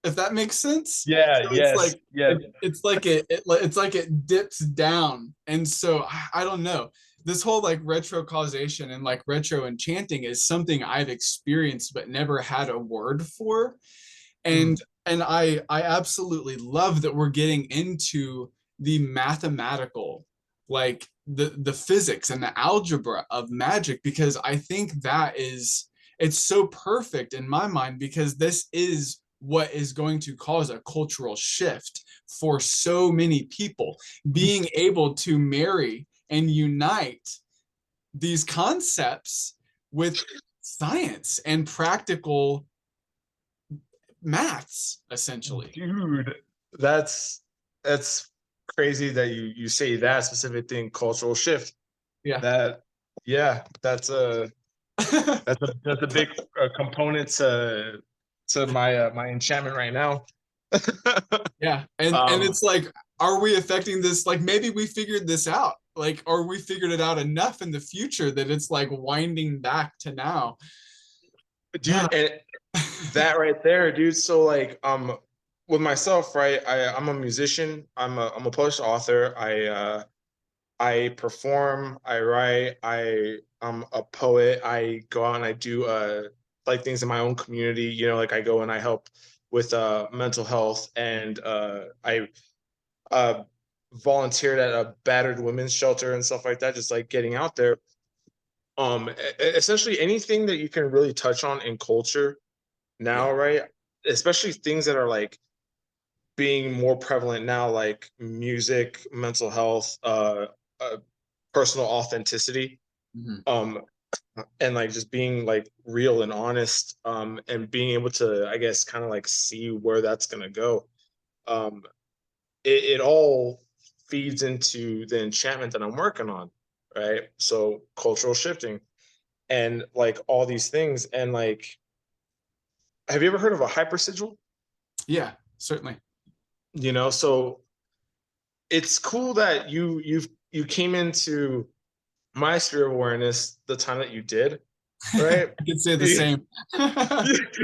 if that makes sense. Yeah. So it's Yes. like Yes. it's like it's like it dips down, and so I don't know. This whole like retro causation and like retro enchanting is something I've experienced but never had a word for, Mhm. and I absolutely love that we're getting into the mathematical, like the physics and the algebra of magic, because I think that is, it's so perfect in my mind, because this is what is going to cause a cultural shift for so many people, being able to marry and unite these concepts with science and practical maths, essentially. Dude, that's that's crazy that you say that specific thing, cultural shift. Yeah. That yeah, that's a big component to my enchantment right now. Yeah. And um it's like, are we affecting this? Like maybe we figured this out. Like, or we figured it out enough in the future that it's like winding back to now. Yeah. dude, and that right there, dude. So like with myself, right? I'm a musician. I'm a published author. I perform, I write, I'm a poet. I go out and I do like things in my own community, you know, like I go and I help with mental health, and I uh volunteered at a battered women's shelter and stuff like that, just like getting out there. Essentially anything that you can really touch on in culture Yeah. now, right? Especially things that are like being more prevalent now, like music, mental health, uh personal authenticity, Mhm. um and like just being like real and honest, and being able to, I guess, kind of like see where that's going to go. um it all feeds into the enchantment that I'm working on, right? So cultural shifting and like all these things, and like, have you ever heard of a hypersigil? Yeah, certainly. You know, so it's cool that you came into my sphere of awareness the time that you did, right? I could say the same.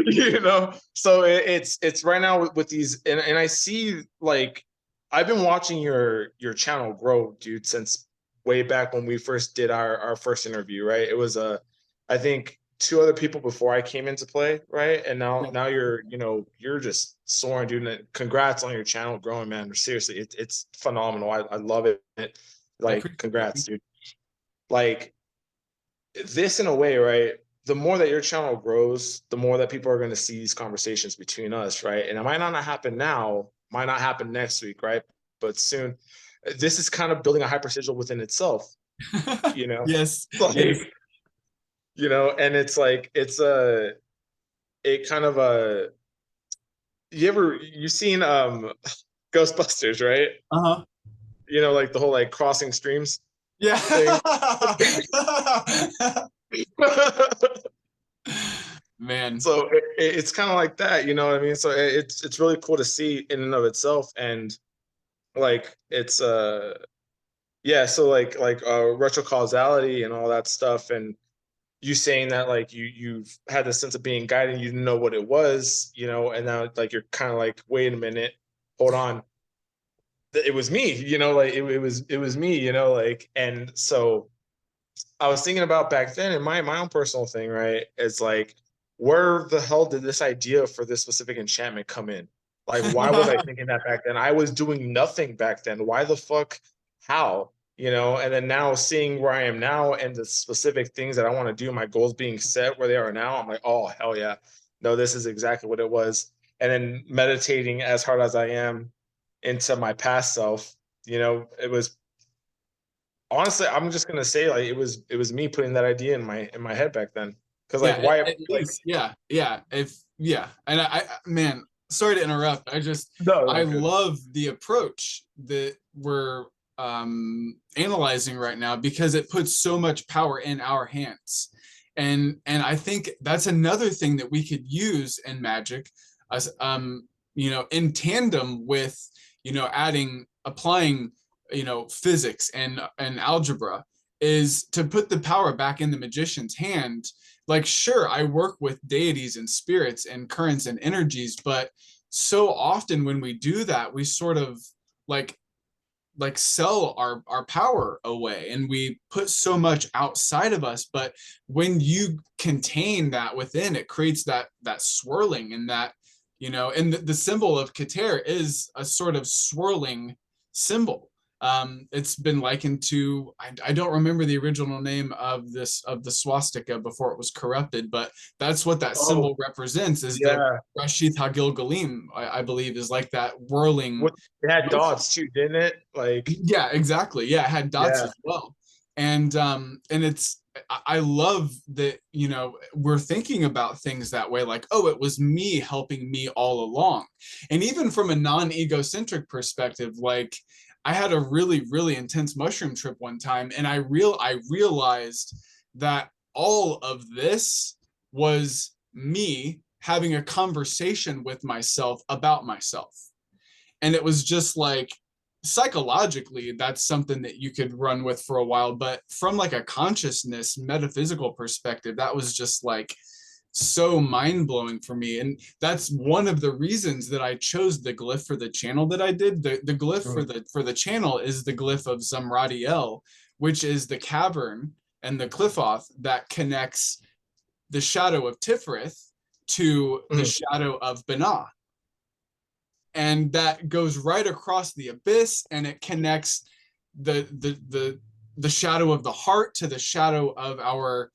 You know, so it's right now with these, and I see, like, I've been watching your channel grow, dude, since way back when we first did our first interview, right? It was I think two other people before I came into play, right? And Yeah, now you're, you're just soaring, dude, and congrats on your channel growing, man. Seriously, it's phenomenal. I love it. I Like, appreciate it. congrats, dude. Like, this, in a way, right? The more that your channel grows, the more that people are going to see these conversations between us, right? And it might not happen now, might not happen next week, right? But soon. This is kind of building a hyper sigil within itself, you know? Yes, yes. Like, and it's like, it kind of you've seen Ghostbusters, right? Uh-huh. Like the whole, like, crossing streams Yeah. thing. Man. So it's kind of like that, you know what I mean? So it's really cool to see in and of itself. And, like, it's yeah, so like retro causality and all that stuff, and you saying that, like, you've had this sense of being guided, you didn't know what it was, and now, like, you're kind of like, wait a minute, hold on, it was me, like, it was me, like. And so I was thinking about back then, and my own personal thing, right? It's like, where the hell did this idea for this specific enchantment come in? Like, why was I thinking that back then? I was doing nothing back then. Why the fuck? How? And then now, seeing where I am now and the specific things that I want to do, my goals being set where they are now, I'm like, oh, hell yeah. No, this is exactly what it was. And then meditating as hard as I am into my past self, it was, honestly, I'm just gonna say, like, it was me putting that idea in my head back then. Because, like, Yeah, why, it like, is. Yeah, yeah. And man, sorry to interrupt. no, I no, good. love the approach that we're analyzing right now because it puts so much power in our hands. And I think that's another thing that we could use in magic, as in tandem with, applying, physics and algebra, is to put the power back in the magician's hand. Like, sure, I work with deities and spirits and currents and energies, but so often when we do that, we sort of like sell our power away, and we put so much outside of us. But when you contain that within, it creates that swirling, and that, and the symbol of Keter is a sort of swirling symbol. It's been likened to, I don't remember the original name of the swastika before it was corrupted, but that's what that Oh, symbol represents, is the yeah. Rashid Hagil Galim, I believe, is like that whirling What, it had motion. dots too, didn't it? Like, Yeah, exactly. Yeah, it had dots yeah. as well. And it's, I love that, we're thinking about things that way, like, oh, it was me helping me all along. And even from a non-egocentric perspective, like, I had a really, really intense mushroom trip one time, and I realized that all of this was me having a conversation with myself about myself. And it was just like, psychologically, that's something that you could run with for a while, but from like a consciousness metaphysical perspective, that was just like so mind-blowing for me. And that's one of the reasons that I chose the glyph for the channel that I did. The glyph Mm. for the channel is the glyph of Zamradiel, which is the cavern and the cliffoth that connects the shadow of Tifrith to the Mhm. shadow of Banah. And that goes right across the abyss, and it connects the shadow of the heart to the shadow of our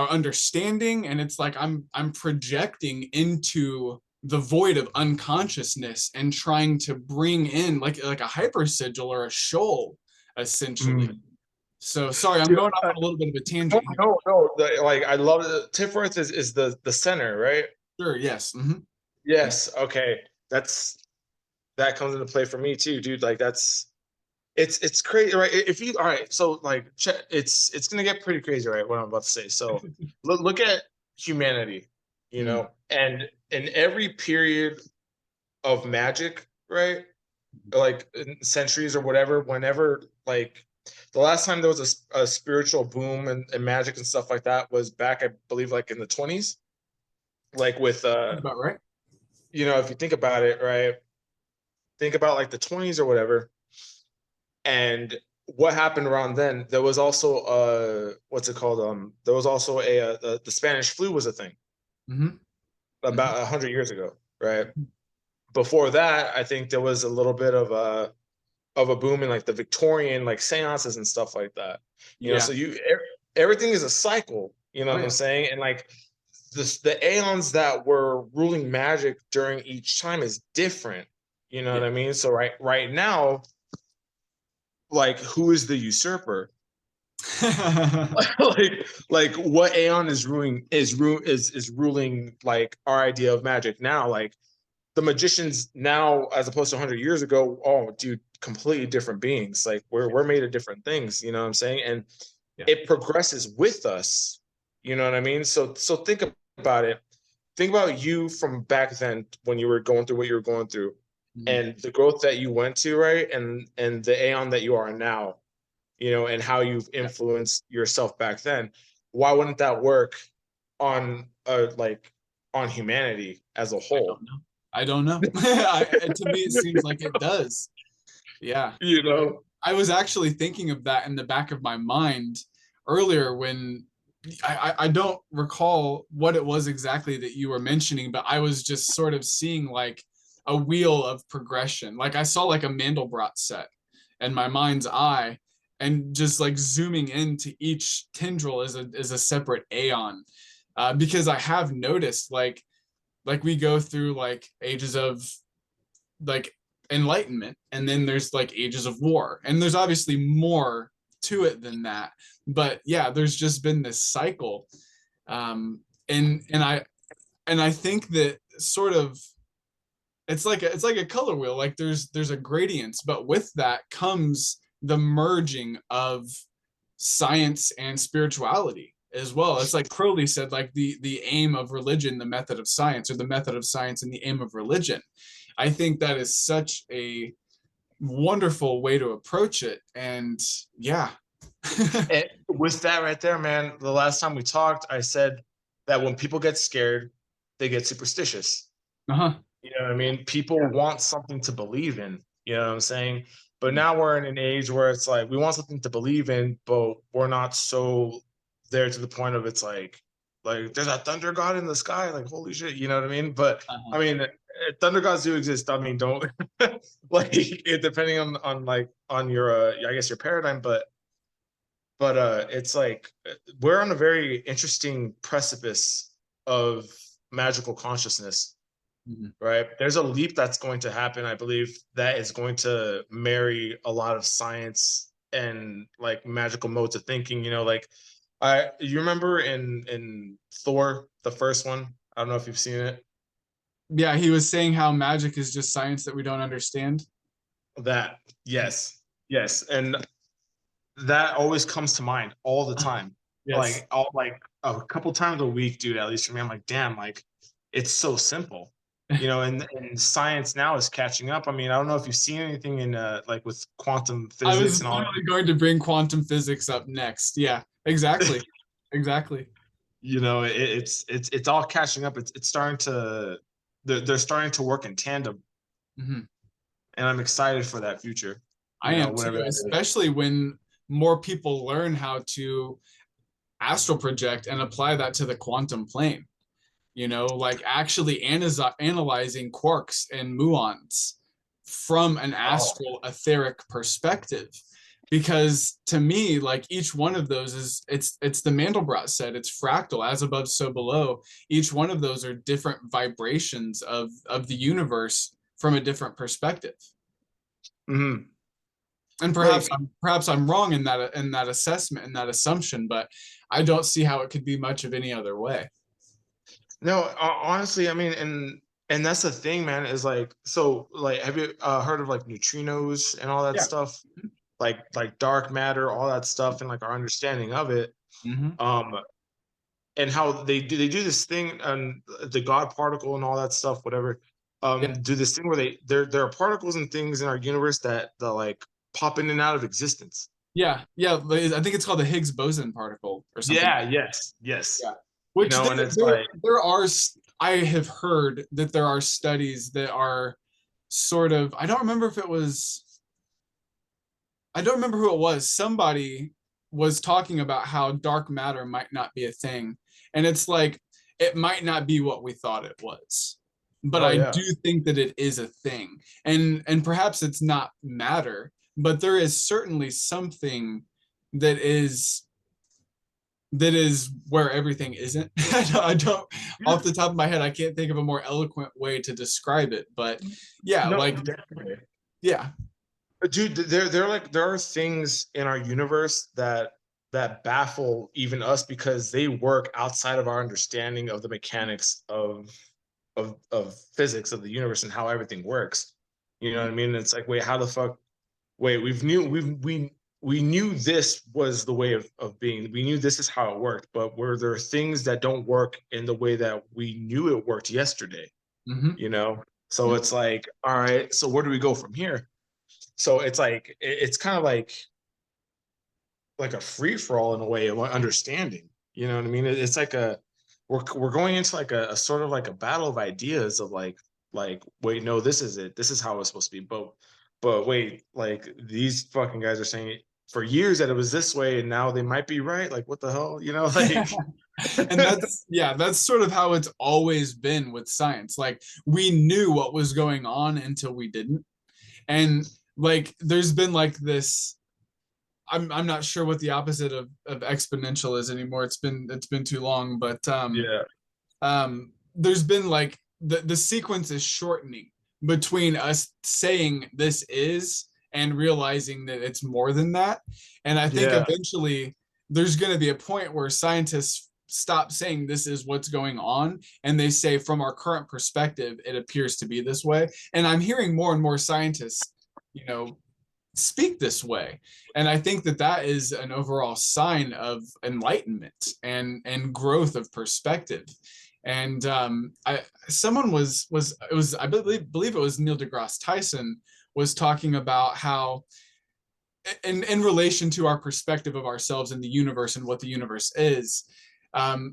understanding. And it's like, I'm projecting into the void of unconsciousness and trying to bring in like a hyper sigil or a shoal, essentially. Mm. So sorry, I'm Dude, going off on a little bit of a no, tangent here. no, no. Like, I love it. Tiffworth is the center, right? Sure, yes. Mm-hmm. Yes. Okay. That comes into play for me too, dude. Like, it's crazy, right? If you all right, so, like, it's gonna get pretty crazy, right? What I'm about to say. So, look at humanity, Mm. and in every period of magic, right? like centuries or whatever, whenever like the last time there was a spiritual boom and magic and stuff like that was back, I believe, like in the 20s, like with That's about right. if you think about it, right, think about like the 20s or whatever, and what happened around then. There was also what's it called, there was also the Spanish flu was a thing Hmm. Hmm. about 100 years ago, right? Before that, I think there was a little bit of a boom in like the Victorian like seances and stuff like that. Yeah. So everything is a cycle, you know Oh what I'm yeah. saying? And like the aeons that were ruling magic during each time is different. You know what Yeah. I mean? So right now, like who is the usurper? like what aeon is ruling like our idea of magic now? Like the magicians now, as opposed to 100 years ago, oh dude, completely different beings. Like we're made of different things, you know what I'm saying? And Yeah. it progresses with us, you know what I mean? So think about it. Think about you from back then when you were going through what you were going through, Mhm. and the growth that you went to, right? And the aeon that you are now, and how you've Yeah. influenced yourself back then. Why wouldn't that work on on humanity as a I whole? don't know. I don't know. To me, it seems like it does. Yeah. you know I was actually thinking of that in the back of my mind earlier when I don't recall what it was exactly that you were mentioning, but I was just sort of seeing like a wheel of progression. Like I saw like a Mandelbrot set in my mind's eye and just like zooming into each tendril is a separate aeon. Because I have noticed like we go through like ages of like enlightenment and then there's like ages of war and there's obviously more to it than that, but yeah, there's just been this cycle. Um and and i and I think that sort of it's like a color wheel, like there's a gradients, but with that comes the merging of science and spirituality as well. It's like Crowley said, like the aim of religion, the method of science, or the method of science and the aim of religion. I think that is such a wonderful way to approach it. And yeah. And with that right there, man, the last time we talked, I said that when people get scared, they get superstitious. Uh-huh. You know what I mean? People Yeah. want something to believe in. You know what I'm saying? But Mm. now we're in an age where it's like we want something to believe in, but we're not so there to the point of it's like there's a thunder god in the sky, like holy shit, you know what I mean? But Uh-huh. I mean, thunder gods do exist. I mean, don't like it depending on like on your I guess your paradigm, but it's like we're on a very interesting precipice of magical consciousness, Mhm. right? There's a leap that's going to happen, I believe, that is going to marry a lot of science and like magical modes of thinking. Like you remember in Thor, the first one? I don't know if you've seen it. Yeah, he was saying how magic is just science that we don't understand. That yes, yes, and that always comes to mind all the time. Yes. Like all like a couple times a week, dude, at least for me. I'm like, damn, like it's so simple. And science now is catching up. I mean, I don't know if you've seen anything in like with quantum I physics was and all literally going to bring quantum physics up next. Yeah, exactly. that. Exactly. It's all catching up. It's starting to they're starting to work in tandem, Mhm. and I'm excited for that future. I am Whatever too, that is. especially when more people learn how to astral project and apply that to the quantum plane. Like actually analyzing quarks and muons from an Oh, astral etheric perspective. Because to me, like each one of those it's the Mandelbrot set, it's fractal, as above, so below. Each one of those are different vibrations of the universe from a different perspective. mhm. And Like perhaps I'm wrong in that assessment and that assumption, but I don't see how it could be much of any other way. no, honestly, I mean, and that's the thing, man, is like, so like, have you heard of like neutrinos and all that Yeah. stuff? Like dark matter, all that stuff, and like our understanding of it. Mm-hmm. Um, and how they do this thing and the God particle and all that stuff, whatever. Yeah. do this thing where there are particles and things in our universe that like pop in and out of existence. Yeah. Yeah. I think it's called the Higgs boson particle or something. Yeah, yes, yes. Yeah. Which And it's like, there are I have heard that there are studies that are sort of, I don't remember who it was. Somebody was talking about how dark matter might not be a thing. And it's like, it might not be what we thought it was. But oh I yeah. do think that it is a thing. And perhaps it's not matter, but there is certainly something that is where everything isn't. I don't, Yeah. off the top of my head, I can't think of a more eloquent way to describe it. But yeah, No, like, definitely. yeah. But dude, there are things in our universe that baffle even us because they work outside of our understanding of the mechanics of physics of the universe and how everything works. You know what I mean? It's like, wait, how the fuck? Wait, we knew this was the way of being. We knew this is how it worked, but were there things that don't work in the way that we knew it worked yesterday? Mm-hmm. You know? So it's like, all right, so where do we go from here? So it's like it's kind of like a free for all in a way of understanding. You know what I mean? It's like we're going into like a sort of like a battle of ideas of like wait, no, this is it. This is how it's supposed to be. But wait, like these fucking guys are saying for years that it was this way, and now they might be right. Like what the hell? You know, like And that's sort of how it's always been with science. Like we knew what was going on until we didn't. And like there's been like this, I'm not sure what the opposite of exponential is anymore. It's been too long, but yeah, there's been like the sequence is shortening between us saying this is and realizing that it's more than that. And I think yeah, eventually there's going to be a point where scientists stop saying this is what's going on and they say from our current perspective it appears to be this way. And I'm hearing more and more scientists, you know, speak this way, and I think that that is an overall sign of enlightenment and growth of perspective. And I someone was it was I believe it was Neil deGrasse Tyson was talking about how in relation to our perspective of ourselves in the universe and what the universe is,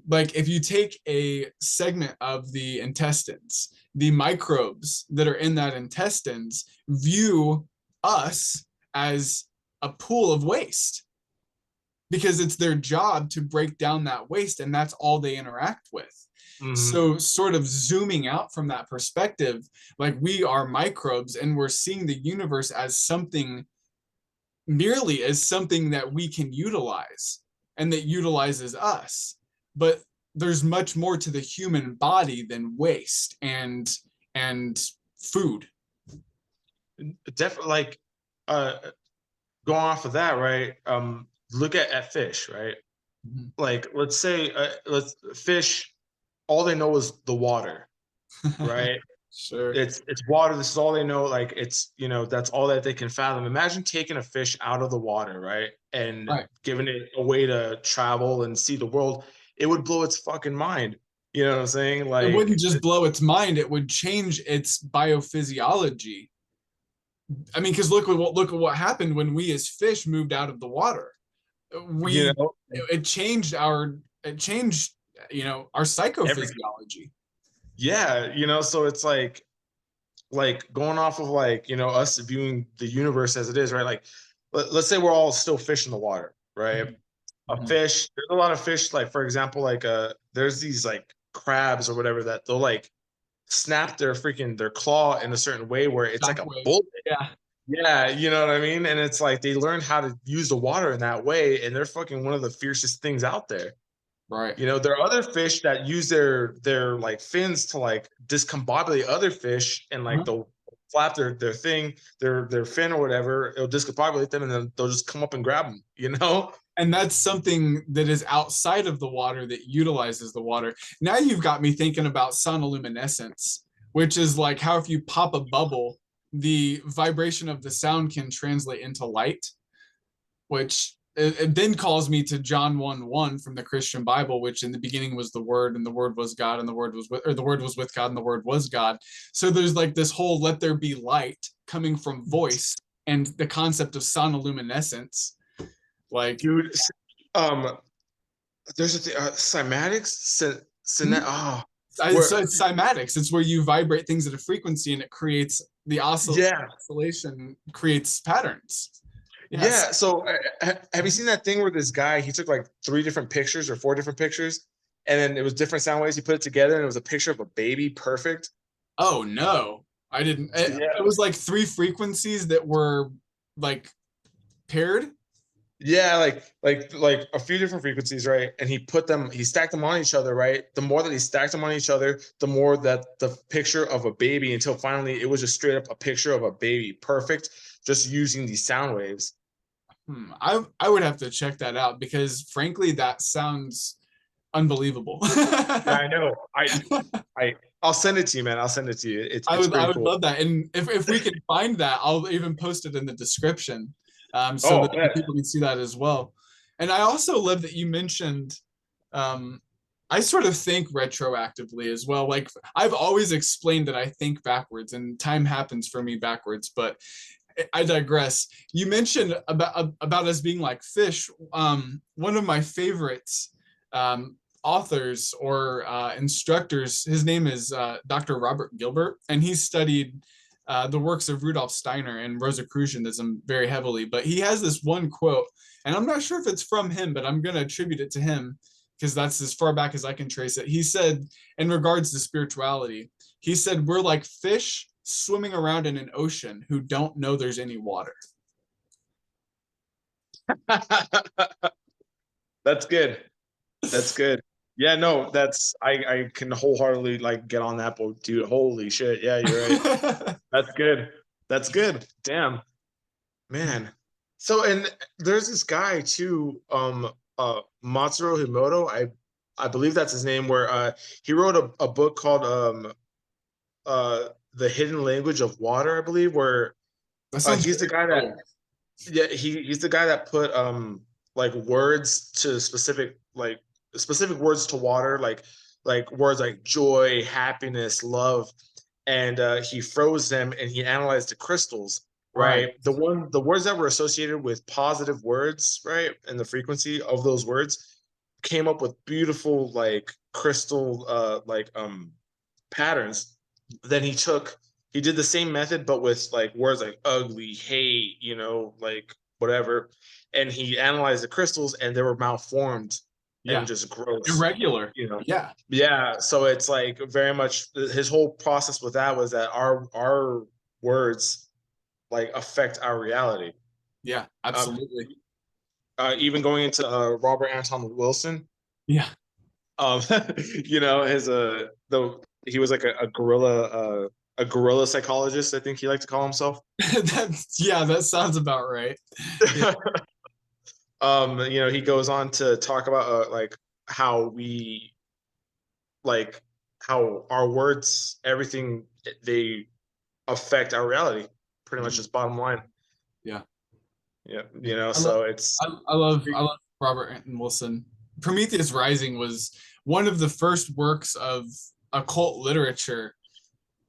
like if you take a segment of the intestines, the microbes that are in that intestines view us as a pool of waste because it's their job to break down that waste and that's all they interact with. hmm, So sort of zooming out from that perspective, like we are microbes and we're seeing the universe as something, merely as something that we can utilize and that utilizes us. But there's much more to the human body than waste and food. definitely. Like uh, going off of that, right? Look at fish, right? Like let's say let's fish all they know is the water, right? Sure. It's water. This is all they know. Like it's that's all that they can fathom. Imagine taking a fish out of the water, right, and Right. giving it a way to travel and see the world. It would blow its fucking mind. You know what I'm saying? It wouldn't Like just blow its mind, it would change its biophysiology. I mean, because look at what happened when we as fish moved out of the water. you We know, it changed our every psychophysiology. yeah, so it's like going off of like us viewing the universe as it is, right? Like let's say we're all still fish in the water, right? Mhm. A Mhm. fish, there's a lot of fish, like for example, like there's these like crabs or whatever that they'll like snap their claw in a certain way where it's like a Shockwave. bullet. Yeah. Yeah, you know what I mean? And it's like they learn how to use the water in that way, and they're fucking one of the fiercest things out there. Right. There are other fish that use their like fins to like discombobulate other fish, and like Uh-huh. they'll flap their thing, their fin or whatever. It'll discombobulate them, and then they'll just come up and grab them. And that's something that is outside of the water that utilizes the water. Now you've got me thinking about sonoluminescence, which is like how if you pop a bubble, the vibration of the sound can translate into light, which it then calls me to John 1:1 from the Christian Bible, which in the beginning was the Word, and the Word was God, and the Word was with, or the Word was with God, and the Word was God. So there's like this whole "let there be light" coming from voice, and the concept of sonoluminescence. Like, Dude, um, there's a cymatics, oh, so where it's cymatics. It's where you vibrate things at a frequency, and it creates the yeah, oscillation creates patterns. Yes. yeah. So have you seen that thing where this guy he took like 3 different pictures or 4 different pictures, and then it was different sound waves. He put it together, and it was a picture of a baby, perfect. Oh no, I didn't. It Yeah, was like three frequencies that were like paired. yeah, like a few different frequencies, right? And he stacked them on each other, right? The more that he stacked them on each other, the more that the picture of a baby, until finally it was just straight up a picture of a baby, perfect, just using these sound waves. I would have to check that out because frankly, that sounds unbelievable. Yeah, I know. I'll send it to you, man. I'll send it to you. It's I pretty would cool. love that, and if we can find that, I'll even post it in the description, so Oh, that man. people can see that as well. And I also love that you mentioned. Um, I sort of think retroactively as well. Like I've always explained that I think backwards, and time happens for me backwards. But I digress. You mentioned about us being like fish. One of my favorites um, authors or instructors, his name is Dr. Robert Gilbert, and he studied the works of Rudolf Steiner and Rosicrucianism very heavily. But he has this one quote, and I'm not sure if it's from him, but I'm going to attribute it to him because that's as far back as I can trace it. He said, in regards to spirituality, he said, "We're like fish swimming around in an ocean who don't know there's any water." That's good. That's good. Yeah, no, I can wholeheartedly like get on that boat, dude. Holy shit. Yeah, you're right. That's good. That's good. Damn, man. So and there's this guy too, Matsuro Himoto. I believe that's his name, where he wrote a book called The Hidden Language of Water, I believe, where That sounds he's the very guy that familiar. yeah, he's the guy that put like words to specific words to water, like words like joy, happiness, love, and he froze them and he analyzed the crystals, Right. right? The words that were associated with positive words, right, and the frequency of those words came up with beautiful like crystal patterns. Then he did the same method but with like words like ugly, hate, like whatever, and he analyzed the crystals and they were malformed and Yeah. just gross, Irregular. you know. Yeah. Yeah, so it's like very much his whole process with that was that our words like affect our reality. Yeah. um Absolutely. Even going into Robert Anton Wilson, Yeah. um his though he was like a guerrilla psychologist, I think he liked to call himself. Yeah, that sounds about right. Yeah. He goes on to talk about like how we like how our words, everything, they affect our reality, pretty much, Mhm. just bottom line. Yeah. Yeah, I love, so it's I love Robert Anton Wilson. Prometheus Rising was one of the first works of occult literature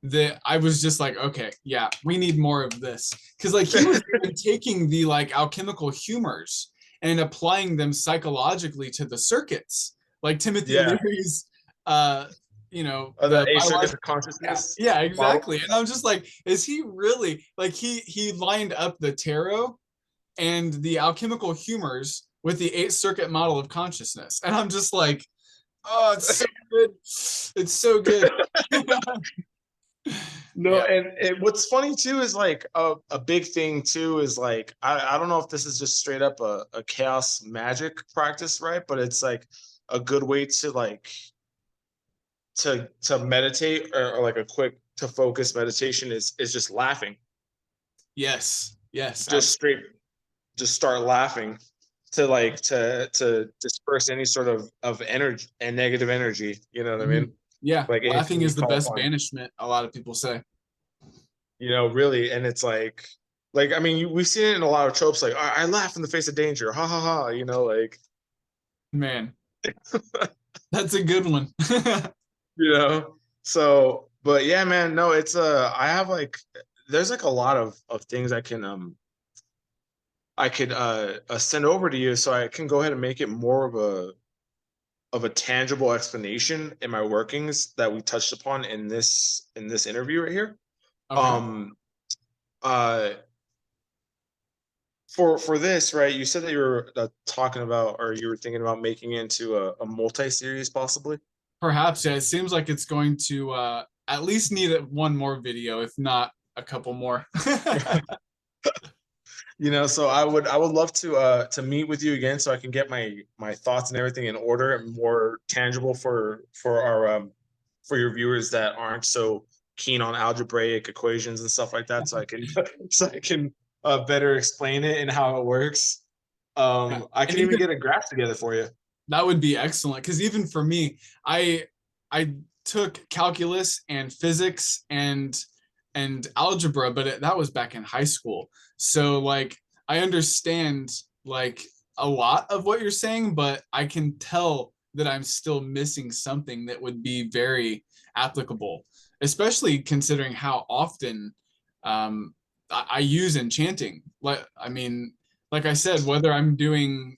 that I was just like, okay, yeah, we need more of this. Because like he was even taking the like alchemical humors and applying them psychologically to the circuits, like Timothy yeah, Leary's, the the eight circuits biological. of Yeah, consciousness yeah, model. exactly. And I'm just like, is he really like he lined up the tarot and the alchemical humors with the eight circuit model of consciousness, and I'm just like, oh, it's so good, it's so good. No, Yeah. and what's funny too is like a big thing too is like I don't know if this is just straight up a chaos magic practice, right? But it's like a good way to like to meditate, or like a quick to focus meditation is just laughing. Yes. Yes. Just straight just start laughing to like to disperse any sort of energy and negative energy, you know what I Mhm. mean? Yeah. Like anything Laughing you is the call best upon, banishment, a lot of people say. really. And it's like Like, I mean, we've seen it in a lot of tropes, like I laugh in the face of danger, ha ha ha. You know, like Man, that's a good one. you know. So, but yeah, man, no, it's I have like there's like a lot of things I could send over to you, so I can go ahead and make it more of a tangible explanation in my workings that we touched upon in this interview right here. Okay. Um, uh, for this, right? You said that you were talking about, or you were thinking about making it into a multi-series, possibly. Perhaps, yeah, it seems like it's going to at least need one more video, if not a couple more. You know, so I would love to meet with you again, so I can get my thoughts and everything in order and more tangible for our for your viewers that aren't so keen on algebraic equations and stuff like that, so I can so I can better explain it and how it works. Yeah. I And can even even get a graph together for you. that would be excellent because even for me, I took calculus and physics and algebra, but that was back in high school. So like I understand like a lot of what you're saying, but I can tell that I'm still missing something that would be very applicable, especially considering how often I use enchanting. Like I mean, like I said, whether I'm doing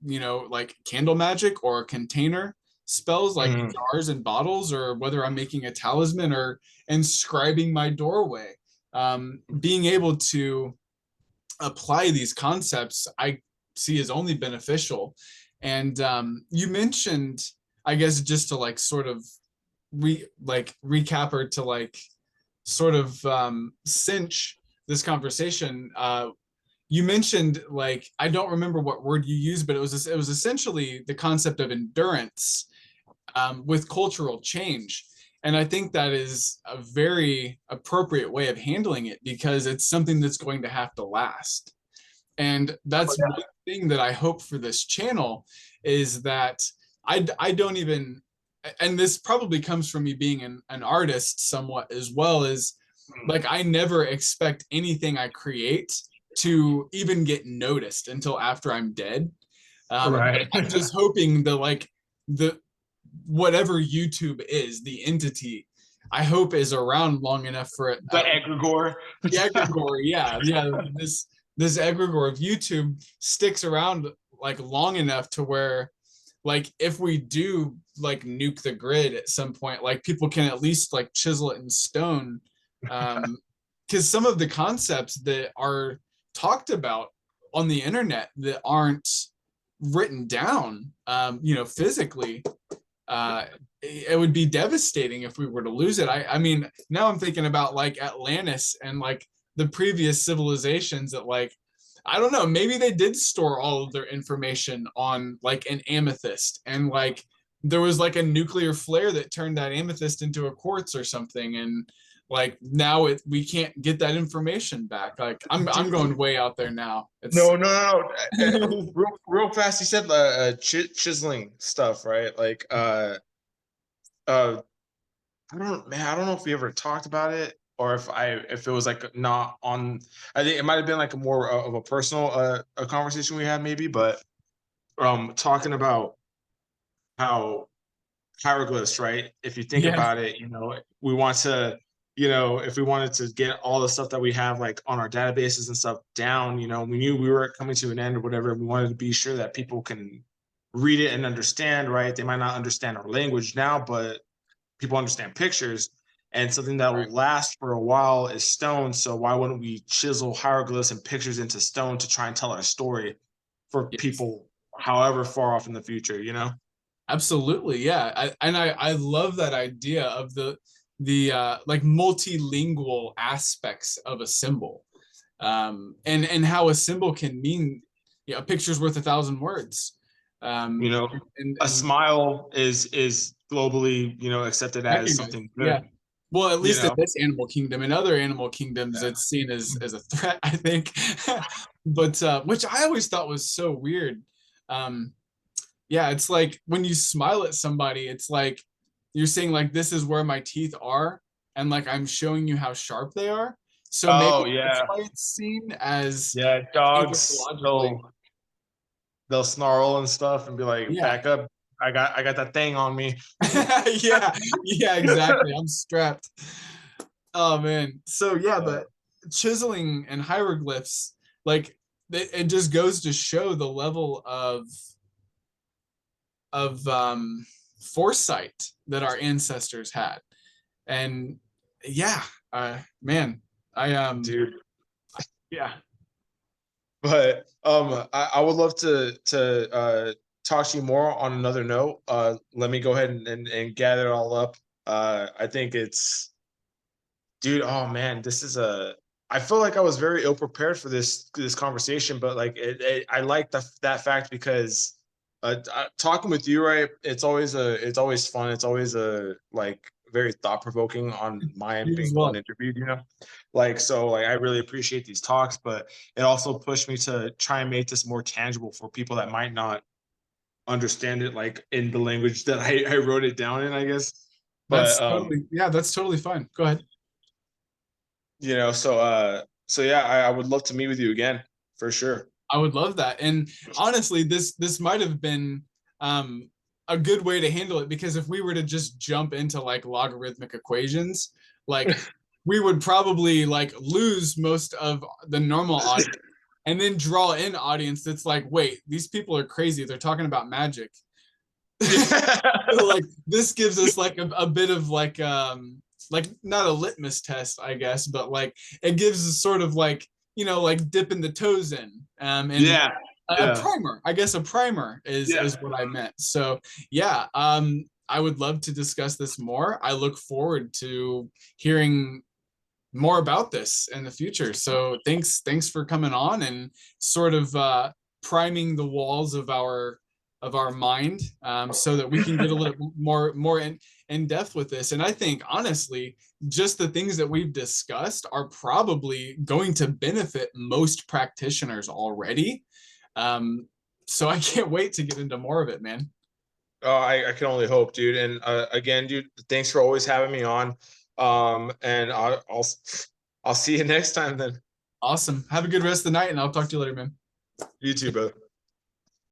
like candle magic or container spells like Mhm. jars and bottles, or whether I'm making a talisman or inscribing my doorway. Being able to apply these concepts, I see as only beneficial. And you mentioned, I guess, just to like sort of recap or to like sort of cinch this conversation, you mentioned like I don't remember what word you used, but it was essentially the concept of endurance with cultural change. And I think that is a very appropriate way of handling it because it's something that's going to have to last. And Oh, that's yeah. one thing that I hope for this channel is that I don't even, and this probably comes from me being an artist somewhat as well, as Mm. like I never expect anything I create to even get noticed until after I'm dead. But Right. I'm just hoping that like the whatever YouTube is, the entity, I hope is around long enough for it. The egregore. The egregore, yeah, yeah. This egregore of YouTube sticks around like long enough to where like if we do like nuke the grid at some point, like people can at least like chisel it in stone. Because some of the concepts that are talked about on the internet that aren't written down, physically, it would be devastating if we were to lose it. I mean, now I'm thinking about like Atlantis and like the previous civilizations that like I don't know, maybe they did store all of their information on like an amethyst and like there was like a nuclear flare that turned that amethyst into a quartz or something, and like now we can't get that information back. Like I'm Dude, going way out there now. It's no, no, no. Real fast. You said chiseling stuff, right? Like, uh, I don't know if we ever talked about it or if it was like not on. I think it might have been like a more of a personal a conversation we had maybe, but talking about how hieroglyphs, right? If you think yeah, about it, you know, we want to, you know, if we wanted to get all the stuff that we have like on our databases and stuff down, you know, we knew we were coming to an end or whatever. We wanted to be sure that people can read it and understand, right? They might not understand our language now, but people understand pictures. And something that right. will last for a while is stone. So why wouldn't we chisel hieroglyphs and pictures into stone to try and tell our story for Yes. people however far off in the future, you know? Absolutely, yeah. I love that idea of the like multilingual aspects of a symbol, and how a symbol can mean, a picture's worth 1,000 words, You know, and a and smile is globally, you know, accepted as recognized. something Yeah. good, Well, at you least in know? this animal kingdom. In other animal kingdoms, Yeah. it's seen as a threat, I think. But which I always thought was so weird. Um, yeah, it's like when you smile at somebody, it's like you're saying like this is where my teeth are, and like I'm showing you how sharp they are. So maybe Oh that's yeah, why it's seen as yeah. Dogs, anthropologically. they'll snarl and stuff and be like, Yeah. "Back up! I got that thing on me." Yeah, yeah, exactly. I'm strapped. Oh man. So yeah, Uh, but chiseling and hieroglyphs, like it just goes to show the level of foresight that our ancestors had. And yeah, man, I dude. yeah, But I would love to talk to you more on another note. Let me go ahead and gather it all up. I think it's, dude. Oh man, this is a. I feel like I was very ill prepared for this conversation, but like I like that fact because talking with you, right? It's always fun. It's always a like very thought provoking on my end you as being the one well. interviewed. Like so, like I really appreciate these talks, but it also pushed me to try and make this more tangible for people that might not understand it, like in the language that I wrote it down in, I guess. But That's totally, yeah, that's totally fine. Go ahead. so yeah, I would love to meet with you again for sure. I would love that. And honestly, this might have been um, a good way to handle it because if we were to just jump into like logarithmic equations, like we would probably like lose most of the normal audience and then draw in audience that's like, wait, these people are crazy. They're talking about magic. So Yeah. like this gives us like a bit of like not a litmus test, I guess, but like it gives us sort of like, like dipping the toes in. And Yeah. a Yeah. primer, I guess a primer is Yeah. what I meant. So yeah, I would love to discuss this more. I look forward to hearing more about this in the future. So thanks for coming on and sort of priming the walls of our mind, so that we can get a little more in depth with this. And I think honestly, just the things that we've discussed are probably going to benefit most practitioners already. Um, so I can't wait to get into more of it, man. Oh, I can only hope, dude. And again, dude, thanks for always having me on. And I'll see you next time then. Awesome. Have a good rest of the night, and I'll talk to you later, man. You too, brother.